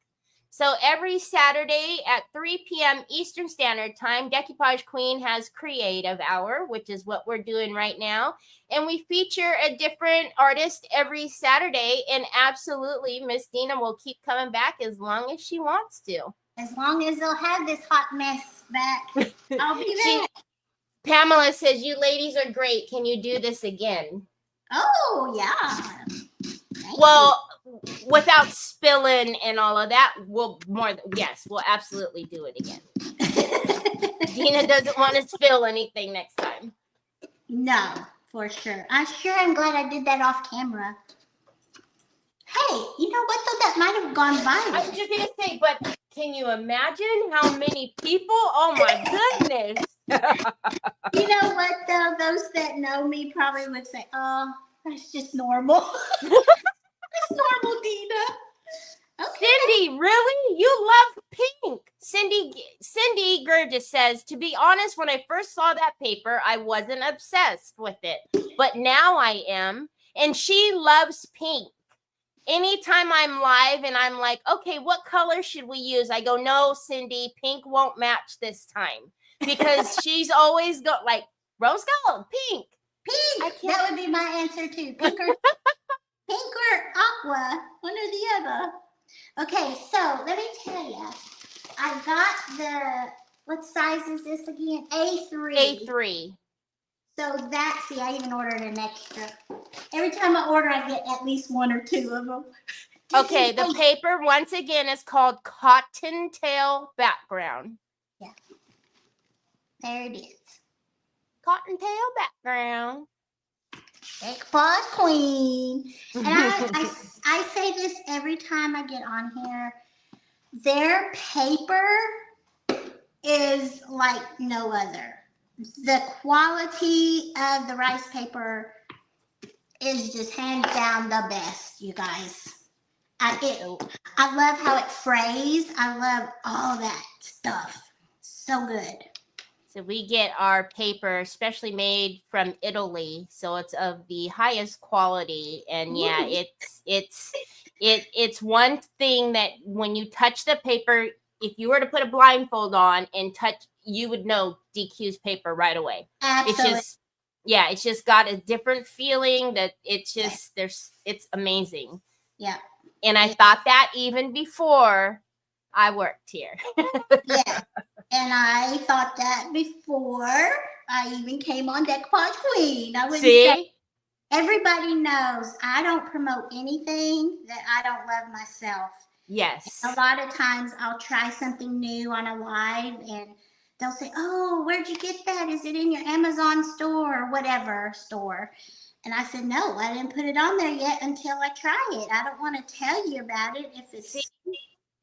So every Saturday at 3 p.m. Eastern Standard Time, Decoupage Queen has Creative Hour, which is what we're doing right now. And we feature a different artist every Saturday. And absolutely, Miss Dina will keep coming back as long as she wants to. As long as they'll have this hot mess back, I'll be back. Pamela says, you ladies are great. Can you do this again? Oh, yeah. Well, without spilling and all of that, we'll absolutely do it again. Dina doesn't want to spill anything next time. No, for sure. I'm glad I did that off camera. Hey, you know what though? That might have gone viral. I was just gonna say, but can you imagine how many people? Oh my goodness. You know what though? Those that know me probably would say, oh, that's just normal. That's normal, Dina. Okay. Cindy, really? You love pink. Cindy Gurgis says, to be honest, when I first saw that paper, I wasn't obsessed with it. But now I am. And she loves pink. Anytime I'm live and I'm like, okay, what color should we use? I go, no, Cindy, pink won't match this time. Because she's always got like rose gold, pink. Pink. That would be my answer too. Pink or aqua, one or the other. Okay, so let me tell you, I got what size is this again? A3. A3. So I even ordered an extra. Every time I order, I get at least one or two of them. Okay, the paper, once again, is called Cottontail Background. Yeah. There it is. Cottontail Background. Decoupage Queen. And I say this every time I get on here. Their paper is like no other. The quality of the rice paper is just hands down the best, you guys. I love how it frays. I love all that stuff. So good. So we get our paper, especially made from Italy, so it's of the highest quality. And yeah, it's one thing that when you touch the paper, if you were to put a blindfold on and touch, you would know DQ's paper right away. Absolutely. It's just got a different feeling that it's just it's amazing. Yeah. And I thought that even before I worked here. Yeah. And I thought that before I even came on Decoupage Queen. I would say everybody knows I don't promote anything that I don't love myself. Yes. A lot of times I'll try something new on a live and they'll say, oh, where'd you get that? Is it in your Amazon store or whatever store? And I said, no, I didn't put it on there yet until I try it. I don't want to tell you about it if it's...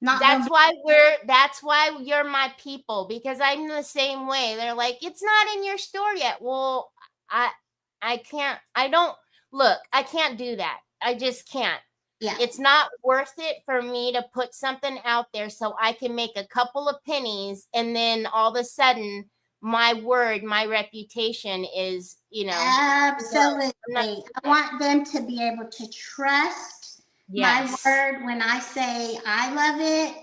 Not That's why you're my people, because I'm the same way. They're like, it's not in your store yet. Well, I can't, I can't do that. I just can't. Yeah. It's not worth it for me to put something out there so I can make a couple of pennies, and then all of a sudden my word, my reputation is, Absolutely. No, I want them to be able to trust my word when I say I love it.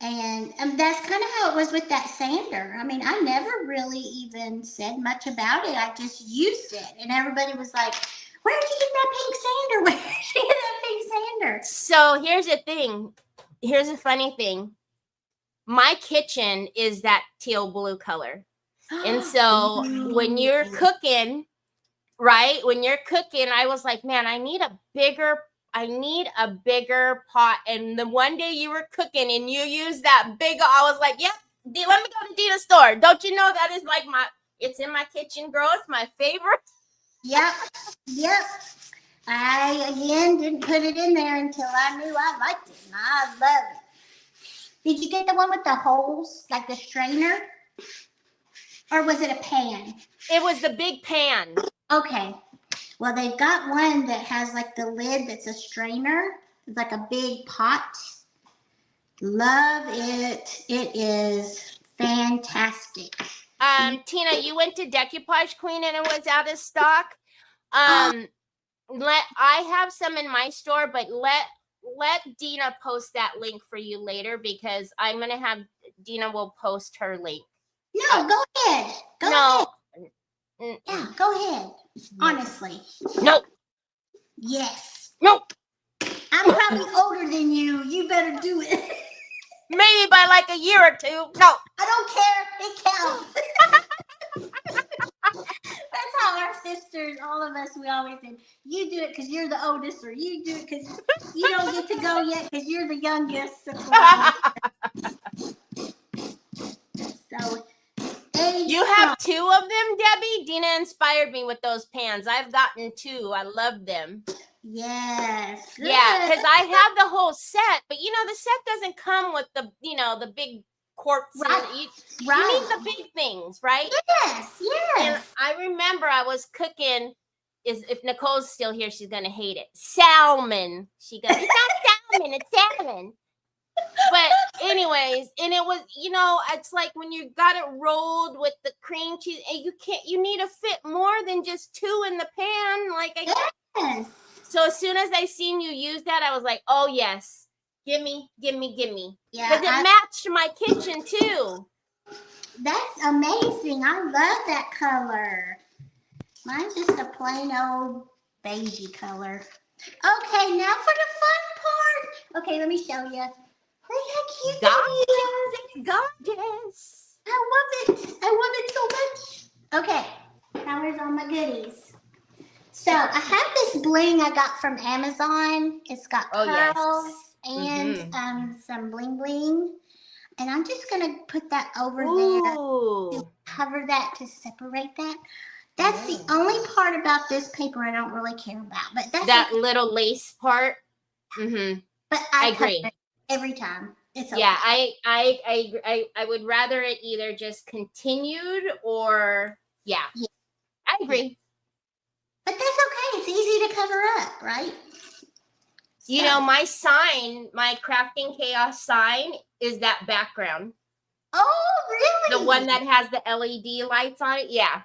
And that's kind of how it was with that sander. I mean, I never really even said much about it. I just used it. And everybody was like, where did you get that pink sander? Where did you get that pink sander? So here's the thing. Here's a funny thing. My kitchen is that teal blue color. And so when you're cooking, right? When you're cooking, I was like, man, I need a bigger pot. And the one day you were cooking and you used that big, I was like, yep, let me go to Dina's store. Don't you know that is like it's in my kitchen, girl. It's my favorite. Yep. I, again, didn't put it in there until I knew I liked it. And I love it. Did you get the one with the holes, like the strainer? Or was it a pan? It was the big pan. Okay. Well, they've got one that has like the lid that's a strainer. It's like a big pot. Love it. It is fantastic. Tina, you went to Decoupage Queen and it was out of stock. I have some in my store, but let Dina post that link for you later, because I'm gonna have Dina will post her link. No, go ahead. Go ahead. Yeah, go ahead. Honestly. No. Yes. No. I'm probably older than you. You better do it. Maybe by like a year or two. No. I don't care. It counts. That's how our sisters, all of us, we always did. You do it because you're the oldest, or you do it because you don't get to go yet because you're the youngest. So, you have two of them, Debbie? Dina inspired me with those pans. I've gotten two. I love them. Yes. Good. Yeah, because I have the whole set, but the set doesn't come with the big quarts. Right. You need the big things, right? Yes. And I remember I was cooking. If Nicole's still here, she's gonna hate it. Salmon. She goes, it's not salmon, it's salmon. But anyways, and it was, it's like when you got it rolled with the cream cheese, and you need to fit more than just two in the pan. Yes. So as soon as I seen you use that, I was like, oh yes, gimme. Yeah. Because it matched my kitchen too. That's amazing. I love that color. Mine's just a plain old beigey color. Okay, now for the fun part. Okay, let me show you. Look how cute that is. Gorgeous. I love it so much. Okay, now where's all my goodies? So I have this bling I got from Amazon. It's got pearls and some bling bling. And I'm just going to put that over there to cover that, to separate that. That's the only part about this paper I don't really care about. But that's that little lace part. Mm-hmm. But I agree every time. It's okay. Yeah, I would rather it either just continued or I agree. But that's okay. It's easy to cover up, right? My sign, my Crafting Chaos sign, is that background. Oh, really? The one that has the LED lights on it? Yeah.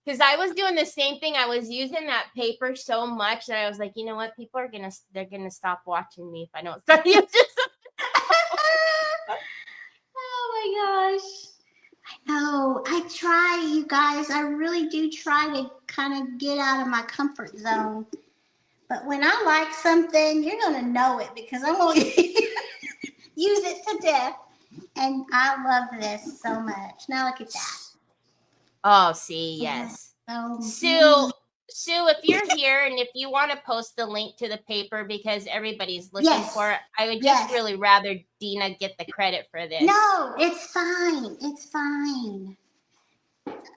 Because I was doing the same thing. I was using that paper so much that I was like, you know what? People are they're gonna stop watching me if I don't start using something. Oh my gosh. I know. I try, you guys. I really do try to kind of get out of my comfort zone. But when I like something, you're going to know it, because I'm going to use it to death. And I love this so much. Now look at that. Oh, see, yes. Sue, if you're here and if you want to post the link to the paper, because everybody's looking for it, I would just really rather Dina get the credit for this. No, it's fine. It's fine.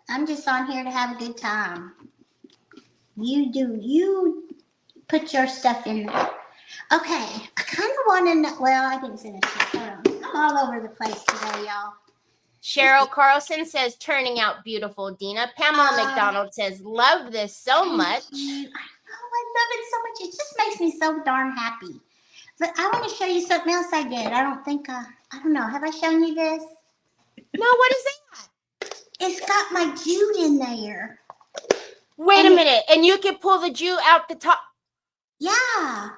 I'm just on here to have a good time. You put your stuff in there. Okay, I kind of want to know. Well, I didn't finish it. Hold on. I'm all over the place today, y'all. Cheryl Carlson says, turning out beautiful, Dina. Pamela McDonald says, love this so much. I love it so much. It just makes me so darn happy. But I want to show you something else I did. I don't know. Have I shown you this? No, what is that? It's got my jute in there. Wait a minute. And you can pull the jute out the top. Yeah.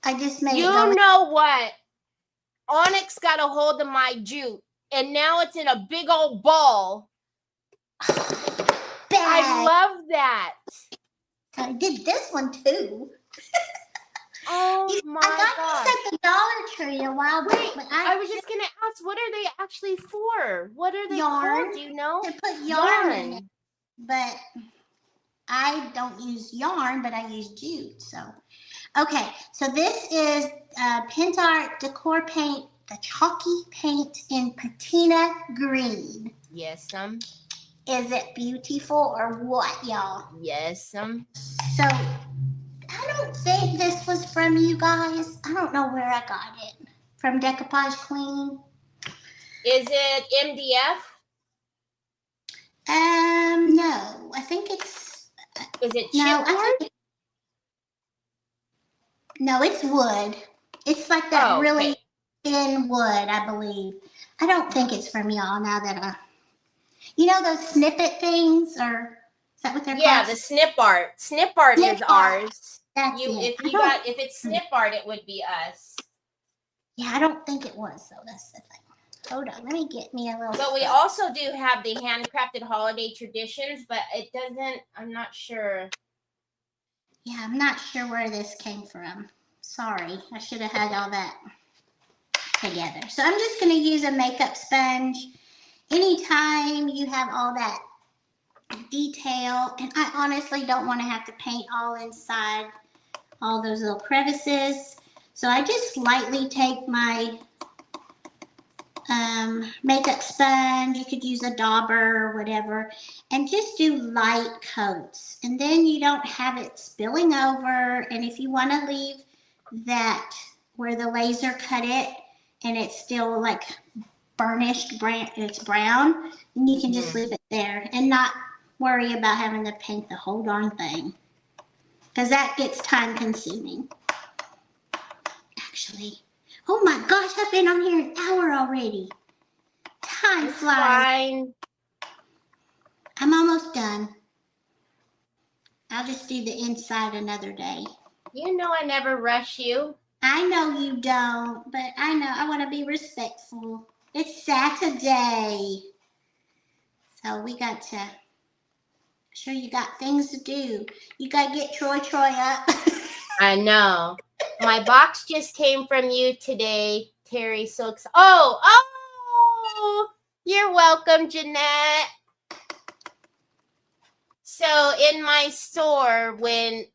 I just made You know what? Onyx got a hold of my jute, and now it's in a big old ball. I love that. I did this one too. Oh my I got gosh. these at the Dollar Tree a while back. Wait, I was just gonna ask, what are they actually for? What are they yarn, called? Do you know? To put yarn in it. But I don't use yarn, but I use jute. So, okay. So this is Pentart Decor Paint, the chalky paint in patina green. Yes, Is it beautiful or what, y'all? Yes, So I don't think this was from you guys. I don't know where I got it. From Decoupage Queen. Is it MDF? No. I think it's. Is it No, chipboard? No, it's wood. It's like that really thin wood, I believe. I don't think it's from y'all now that you know those snippet things, or is that what they're called? Yeah, the snip art. Snip art is ours. That's it. If it's snip art, it would be us. Yeah, I don't think it was though. That's the thing. Hold on, let me get me a little. But we also do have the handcrafted holiday traditions, but it doesn't. I'm not sure. Yeah, I'm not sure where this came from. Sorry, I should have had all that together. So I'm just going to use a makeup sponge. Anytime you have all that detail, and I honestly don't want to have to paint all inside all those little crevices. So I just lightly take my makeup sponge, you could use a dauber or whatever, and just do light coats. And then you don't have it spilling over. And if you want to leave that where the laser cut it and it's still like burnished, it's brown, and you can just leave it there and not worry about having to paint the whole darn thing, because that gets time consuming. Actually, oh my gosh, I've been on here an hour already. Time flies. Fine. I'm almost done. I'll just do the inside another day. You know I never rush you. I know you don't, but I know I want to be respectful. It's Saturday. So we got to, sure you got things to do. You got to get Troy up. I know. My box just came from you today, Terry. So excited. Oh, you're welcome, Jeanette. So in my store, when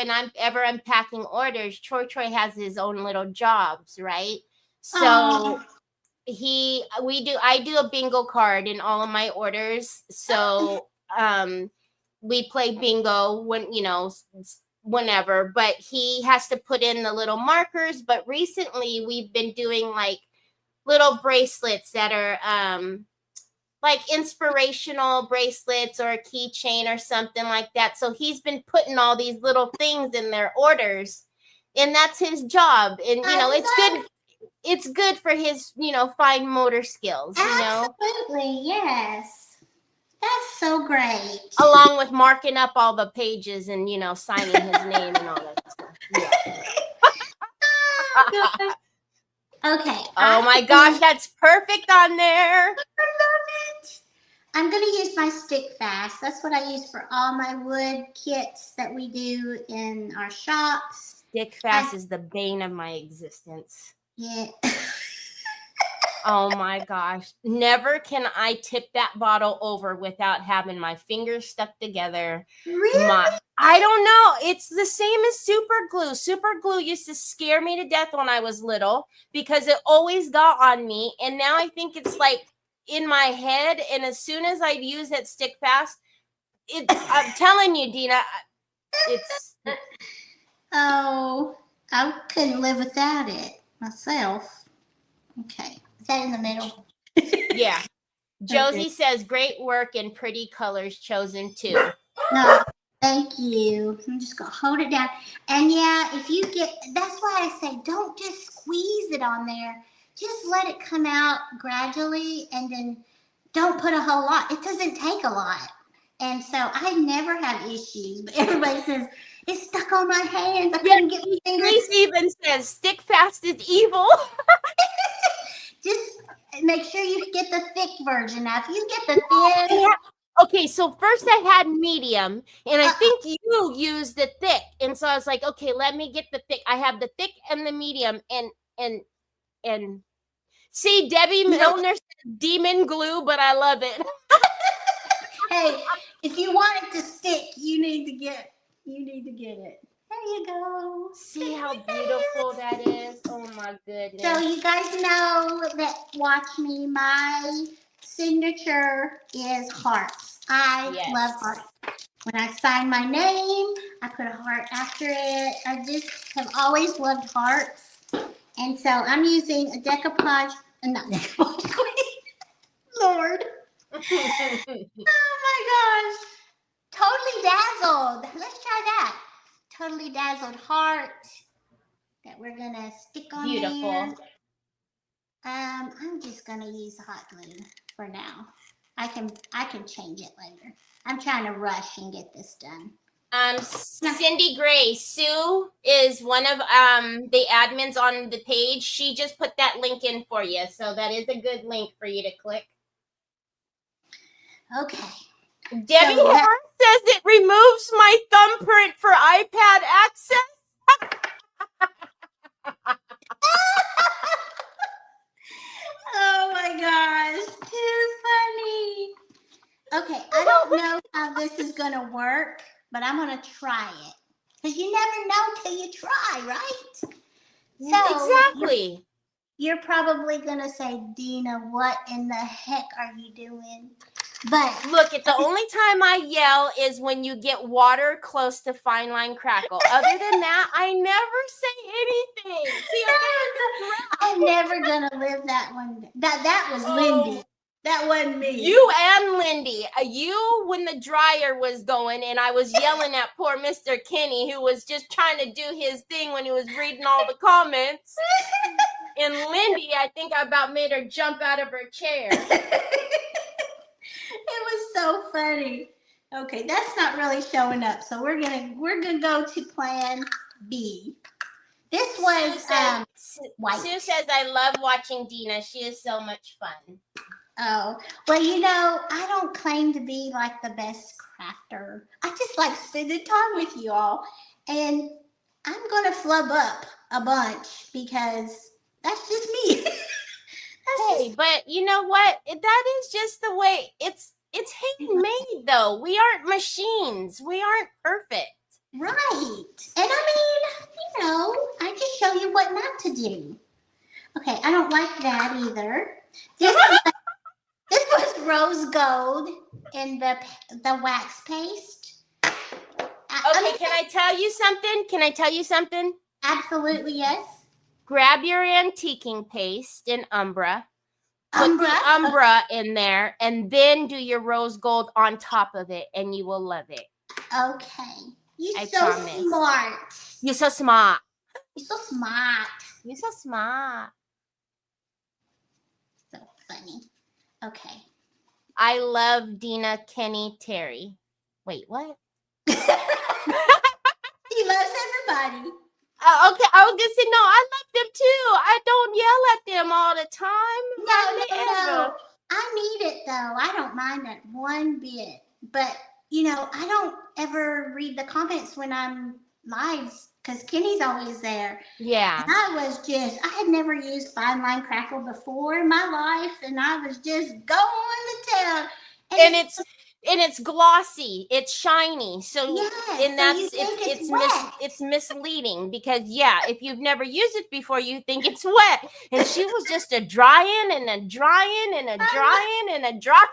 I'm ever unpacking orders, Troy has his own little jobs, right? So I do a bingo card in all of my orders. So we play bingo whenever, but he has to put in the little markers. But recently we've been doing like little bracelets that are like inspirational bracelets or a keychain or something like that. So he's been putting all these little things in their orders, and that's his job. And it's good for his fine motor skills. Absolutely, yes. That's so great. Along with marking up all the pages and signing his name and all that stuff. Yeah. Okay. Oh my gosh, that's perfect on there. I love it. I'm going to use my stick fast. That's what I use for all my wood kits that we do in our shops. Stick fast is the bane of my existence. Yeah. Oh my gosh. Never can I tip that bottle over without having my fingers stuck together. Really? I don't know. It's the same as super glue. Super glue used to scare me to death when I was little because it always got on me. And now I think it's like in my head. And as soon as I use that stick fast, I'm telling you, Dina, it's. Oh, I couldn't live without it myself. Okay. Is that in the middle? Yeah. Josie Okay. says, great work and pretty colors chosen too. No, thank you. I'm just going to hold it down. And yeah, if you get, that's why I say don't just squeeze it on there. Just let it come out gradually and then don't put a whole lot. It doesn't take a lot. And so I never have issues, but everybody says, it's stuck on my hands. I couldn't get my fingers. Grace even says, stick fast is evil. Just make sure you get the thick version. Now, if you get the thin. Yeah. Okay, so first I had medium, and I think you used the thick. And so I was like, okay, let me get the thick. I have the thick and the medium, and see, Debbie Milner said demon glue, but I love it. Hey, if you want it to stick, you need to get it. There you go. See how beautiful that is? Oh my goodness. So you guys know that watch me, my signature is hearts. I love hearts. When I sign my name, I put a heart after it. I just have always loved hearts. And so I'm using a decoupage, not Decoupage Queen. Lord. Oh my gosh. Totally dazzled. Let's try that. Totally dazzled heart that we're gonna stick on there. I'm just gonna use hot glue for now. I can change it later. I'm trying to rush and get this done. Cindy Gray, Sue is one of the admins on the page. She just put that link in for you, so that is a good link for you to click. Okay. Debbie Horn says it removes my thumbprint for iPad access. Oh my gosh, too funny. Okay, I don't know how this is gonna work, but I'm gonna try it. Because you never know till you try, right? So exactly. You're probably gonna say, Dina, what in the heck are you doing? But look, the only time I yell is when you get water close to fine line crackle. Other than that, I never say anything. See, I'm never gonna live that one. That was Lindy. That wasn't me. You and Lindy. You when the dryer was going and I was yelling at poor Mr. Kenny who was just trying to do his thing when he was reading all the comments. And Lindy, I think I about made her jump out of her chair. It was so funny. Okay, that's not really showing up. So we're gonna go to plan B. This was white. Sue says, I love watching Dina. She is so much fun. Oh, well, you know, I don't claim to be like the best crafter. I just like spending time with you all. And I'm going to flub up a bunch because that's just me. But you know what? That is just the way it's handmade though. We aren't machines. We aren't perfect. Right. And I mean, you know, I just show you what not to do. Okay, I don't like that either. This was rose gold in the wax paste. Okay, can I tell you something? Absolutely, yes. Grab your antiquing paste in Umbra. Put the Umbra in there, and then do your rose gold on top of it, and you will love it. Okay. You're so smart. You're so smart. You're so smart. You're so smart. So funny. Okay. I love Dina, Kenny, Teri. Wait, what? He loves everybody. Okay, I was gonna say no. I love them too. I don't yell at them all the time. No. I need it though. I don't mind it one bit. But you know, I don't ever read the comments when I'm live because Kenny's always there. Yeah. And I had never used fine line crackle before in my life, and I was just going to town. And it's glossy, it's shiny. So yes, and that's it's misleading because if you've never used it before, you think it's wet. And she was just a drying and a drying and a drying and a dry.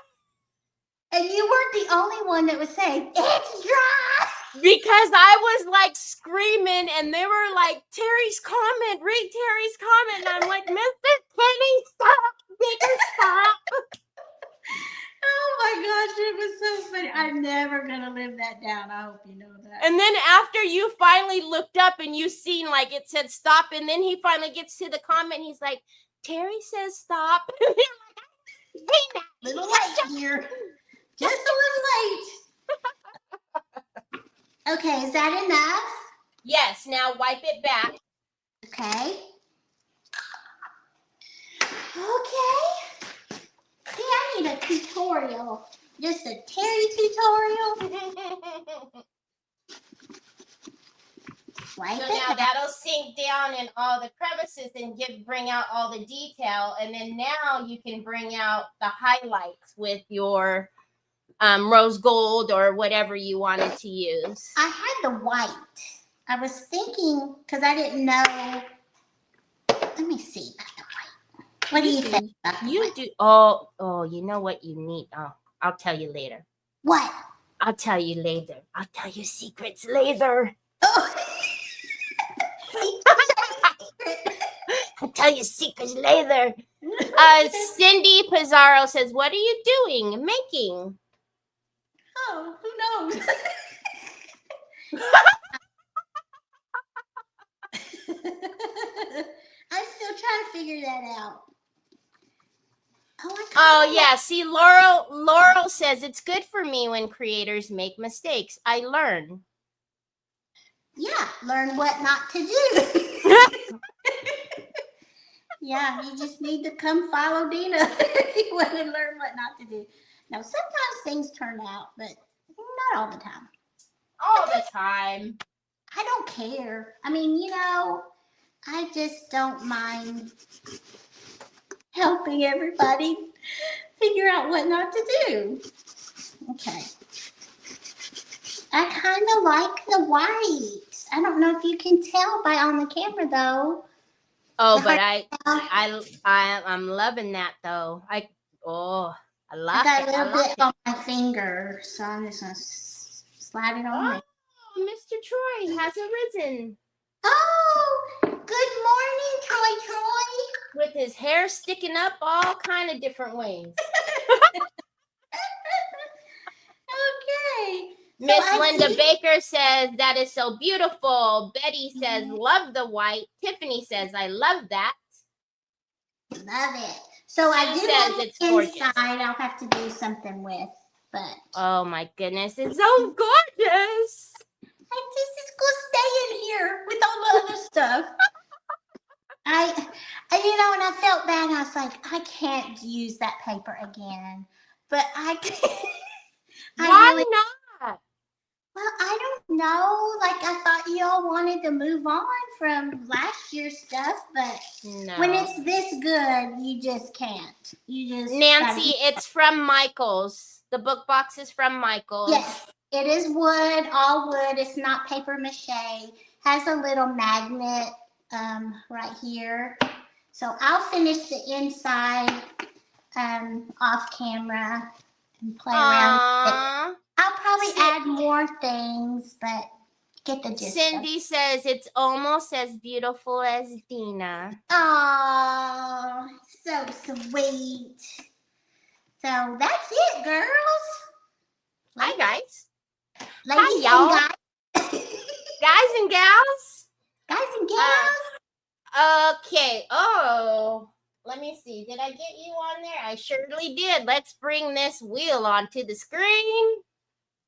And you weren't the only one that was saying it's dry. Because I was like screaming and they were like, Terry's comment, read Terry's comment. And I'm like, Mr. Kenny, stop, Baker, stop. Oh my gosh, it was so funny. I'm never gonna live that down. I hope you know that. And then after you finally looked up and you seen like it said stop, and then he finally gets to the comment, he's like, Terry says stop. And you're like, little late here. Just a little late. Okay, is that enough? Yes, now wipe it back. Okay. Okay. See, I need a tutorial. Just a Terry tutorial. Wipe So it now back. that'll sink down in all the crevices and bring out all the detail. And then now you can bring out the highlights with your rose gold or whatever you wanted to use. I had the white. I was thinking, because I didn't know. Let me see about the white. What do you think about the white? Oh, you know what you need? Oh, I'll tell you later. What? I'll tell you later. I'll tell you secrets later. Oh. I'll tell you secrets later. Cindy Pizarro says, what are you doing? Making. Oh, who knows? I'm still trying to figure that out. Oh yeah, see, Laurel says it's good for me when creators make mistakes. I learn. Yeah, learn what not to do. Yeah, you just need to come follow Dina if you want to learn what not to do. Now, sometimes things turn out, but not all the time. All the time. I don't care. I mean, I just don't mind helping everybody figure out what not to do. Okay. I kind of like the white. I don't know if you can tell by on the camera though. Oh, but I'm loving that though. I love it. I got a little bit on my finger, so I'm just gonna slide it on. Oh, Mr. Troy has arisen. Oh, good morning, Troy. With his hair sticking up all kind of different ways. Okay. Miss Linda Baker says, that is so beautiful. Betty says, love the white. Tiffany says, I love that. Love it. So I do says have it's gorgeous. inside I'll have to do something with, but. Oh my goodness, it's so gorgeous. I'm just gonna stay in here with all the other stuff. I and I felt bad. I was like, I can't use that paper again, but I can't. Why not? Well, I don't know. Like, I thought you all wanted to move on from last year's stuff, but when it's this good, you just can't. You just Nancy, it's from Michael's. The book box is from Michael's. Yes, it is wood, all wood. It's not paper mache. Has a little magnet right here. So I'll finish the inside off camera and play around with it. I'll probably add more things, but get the gist. Cindy says it's almost as beautiful as Dina. Oh, so sweet. So that's it, girls. Hi, guys. Ladies Hi, y'all. and guys. Guys and gals. Guys and gals. Okay. Oh, let me see. Did I get you on there? I surely did. Let's bring this wheel onto the screen.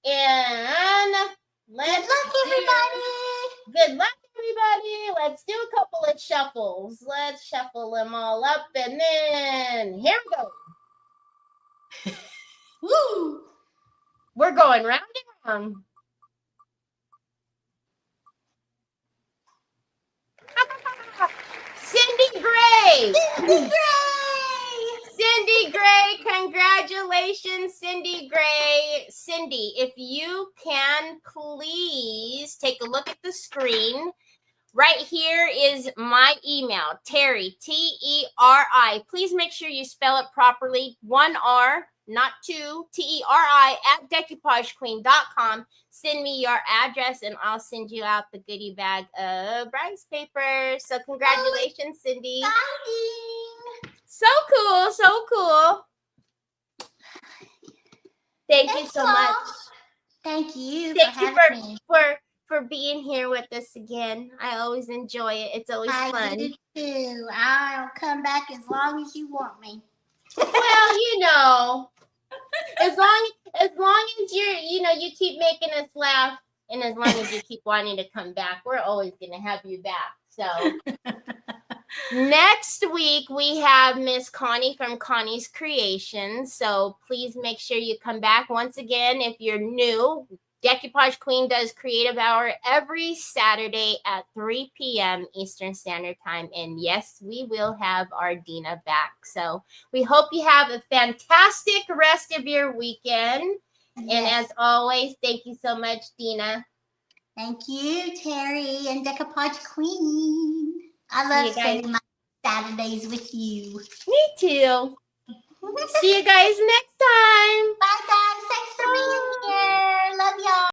And let's Good luck, everybody. Good luck, everybody. Let's do a couple of shuffles. Let's shuffle them all up, and then here we go. Woo! We're going round and round. Cindy Gray. Cindy Gray. Cindy Gray, congratulations, Cindy Gray. Cindy, if you can please take a look at the screen. Right here is my email, Teri, Teri. Please make sure you spell it properly. 1 R, not two, TERI at decoupagequeen.com. Send me your address and I'll send you out the goodie bag of rice paper. So congratulations, Cindy. Exciting. So cool, so cool. Thank you so much. Thank you Thank for you having me. for being here with us again. I always enjoy it. It's always fun. I do too. I'll come back as long as you want me. Well, you know, as long as you keep making us laugh, and as long as you keep wanting to come back, we're always gonna have you back. So next week we have Miss Connie from Connie's Creations. So please make sure you come back. Once again, if you're new, Decoupage Queen does Creative Hour every Saturday at 3 p.m. Eastern Standard Time. And yes, we will have our Dina back. So we hope you have a fantastic rest of your weekend. Yes. And as always, thank you so much, Dina. Thank you, Teri and Decoupage Queen. I love spending my Saturdays with you. Me too. See you guys next time. Bye, guys. Thanks for being here. Love y'all.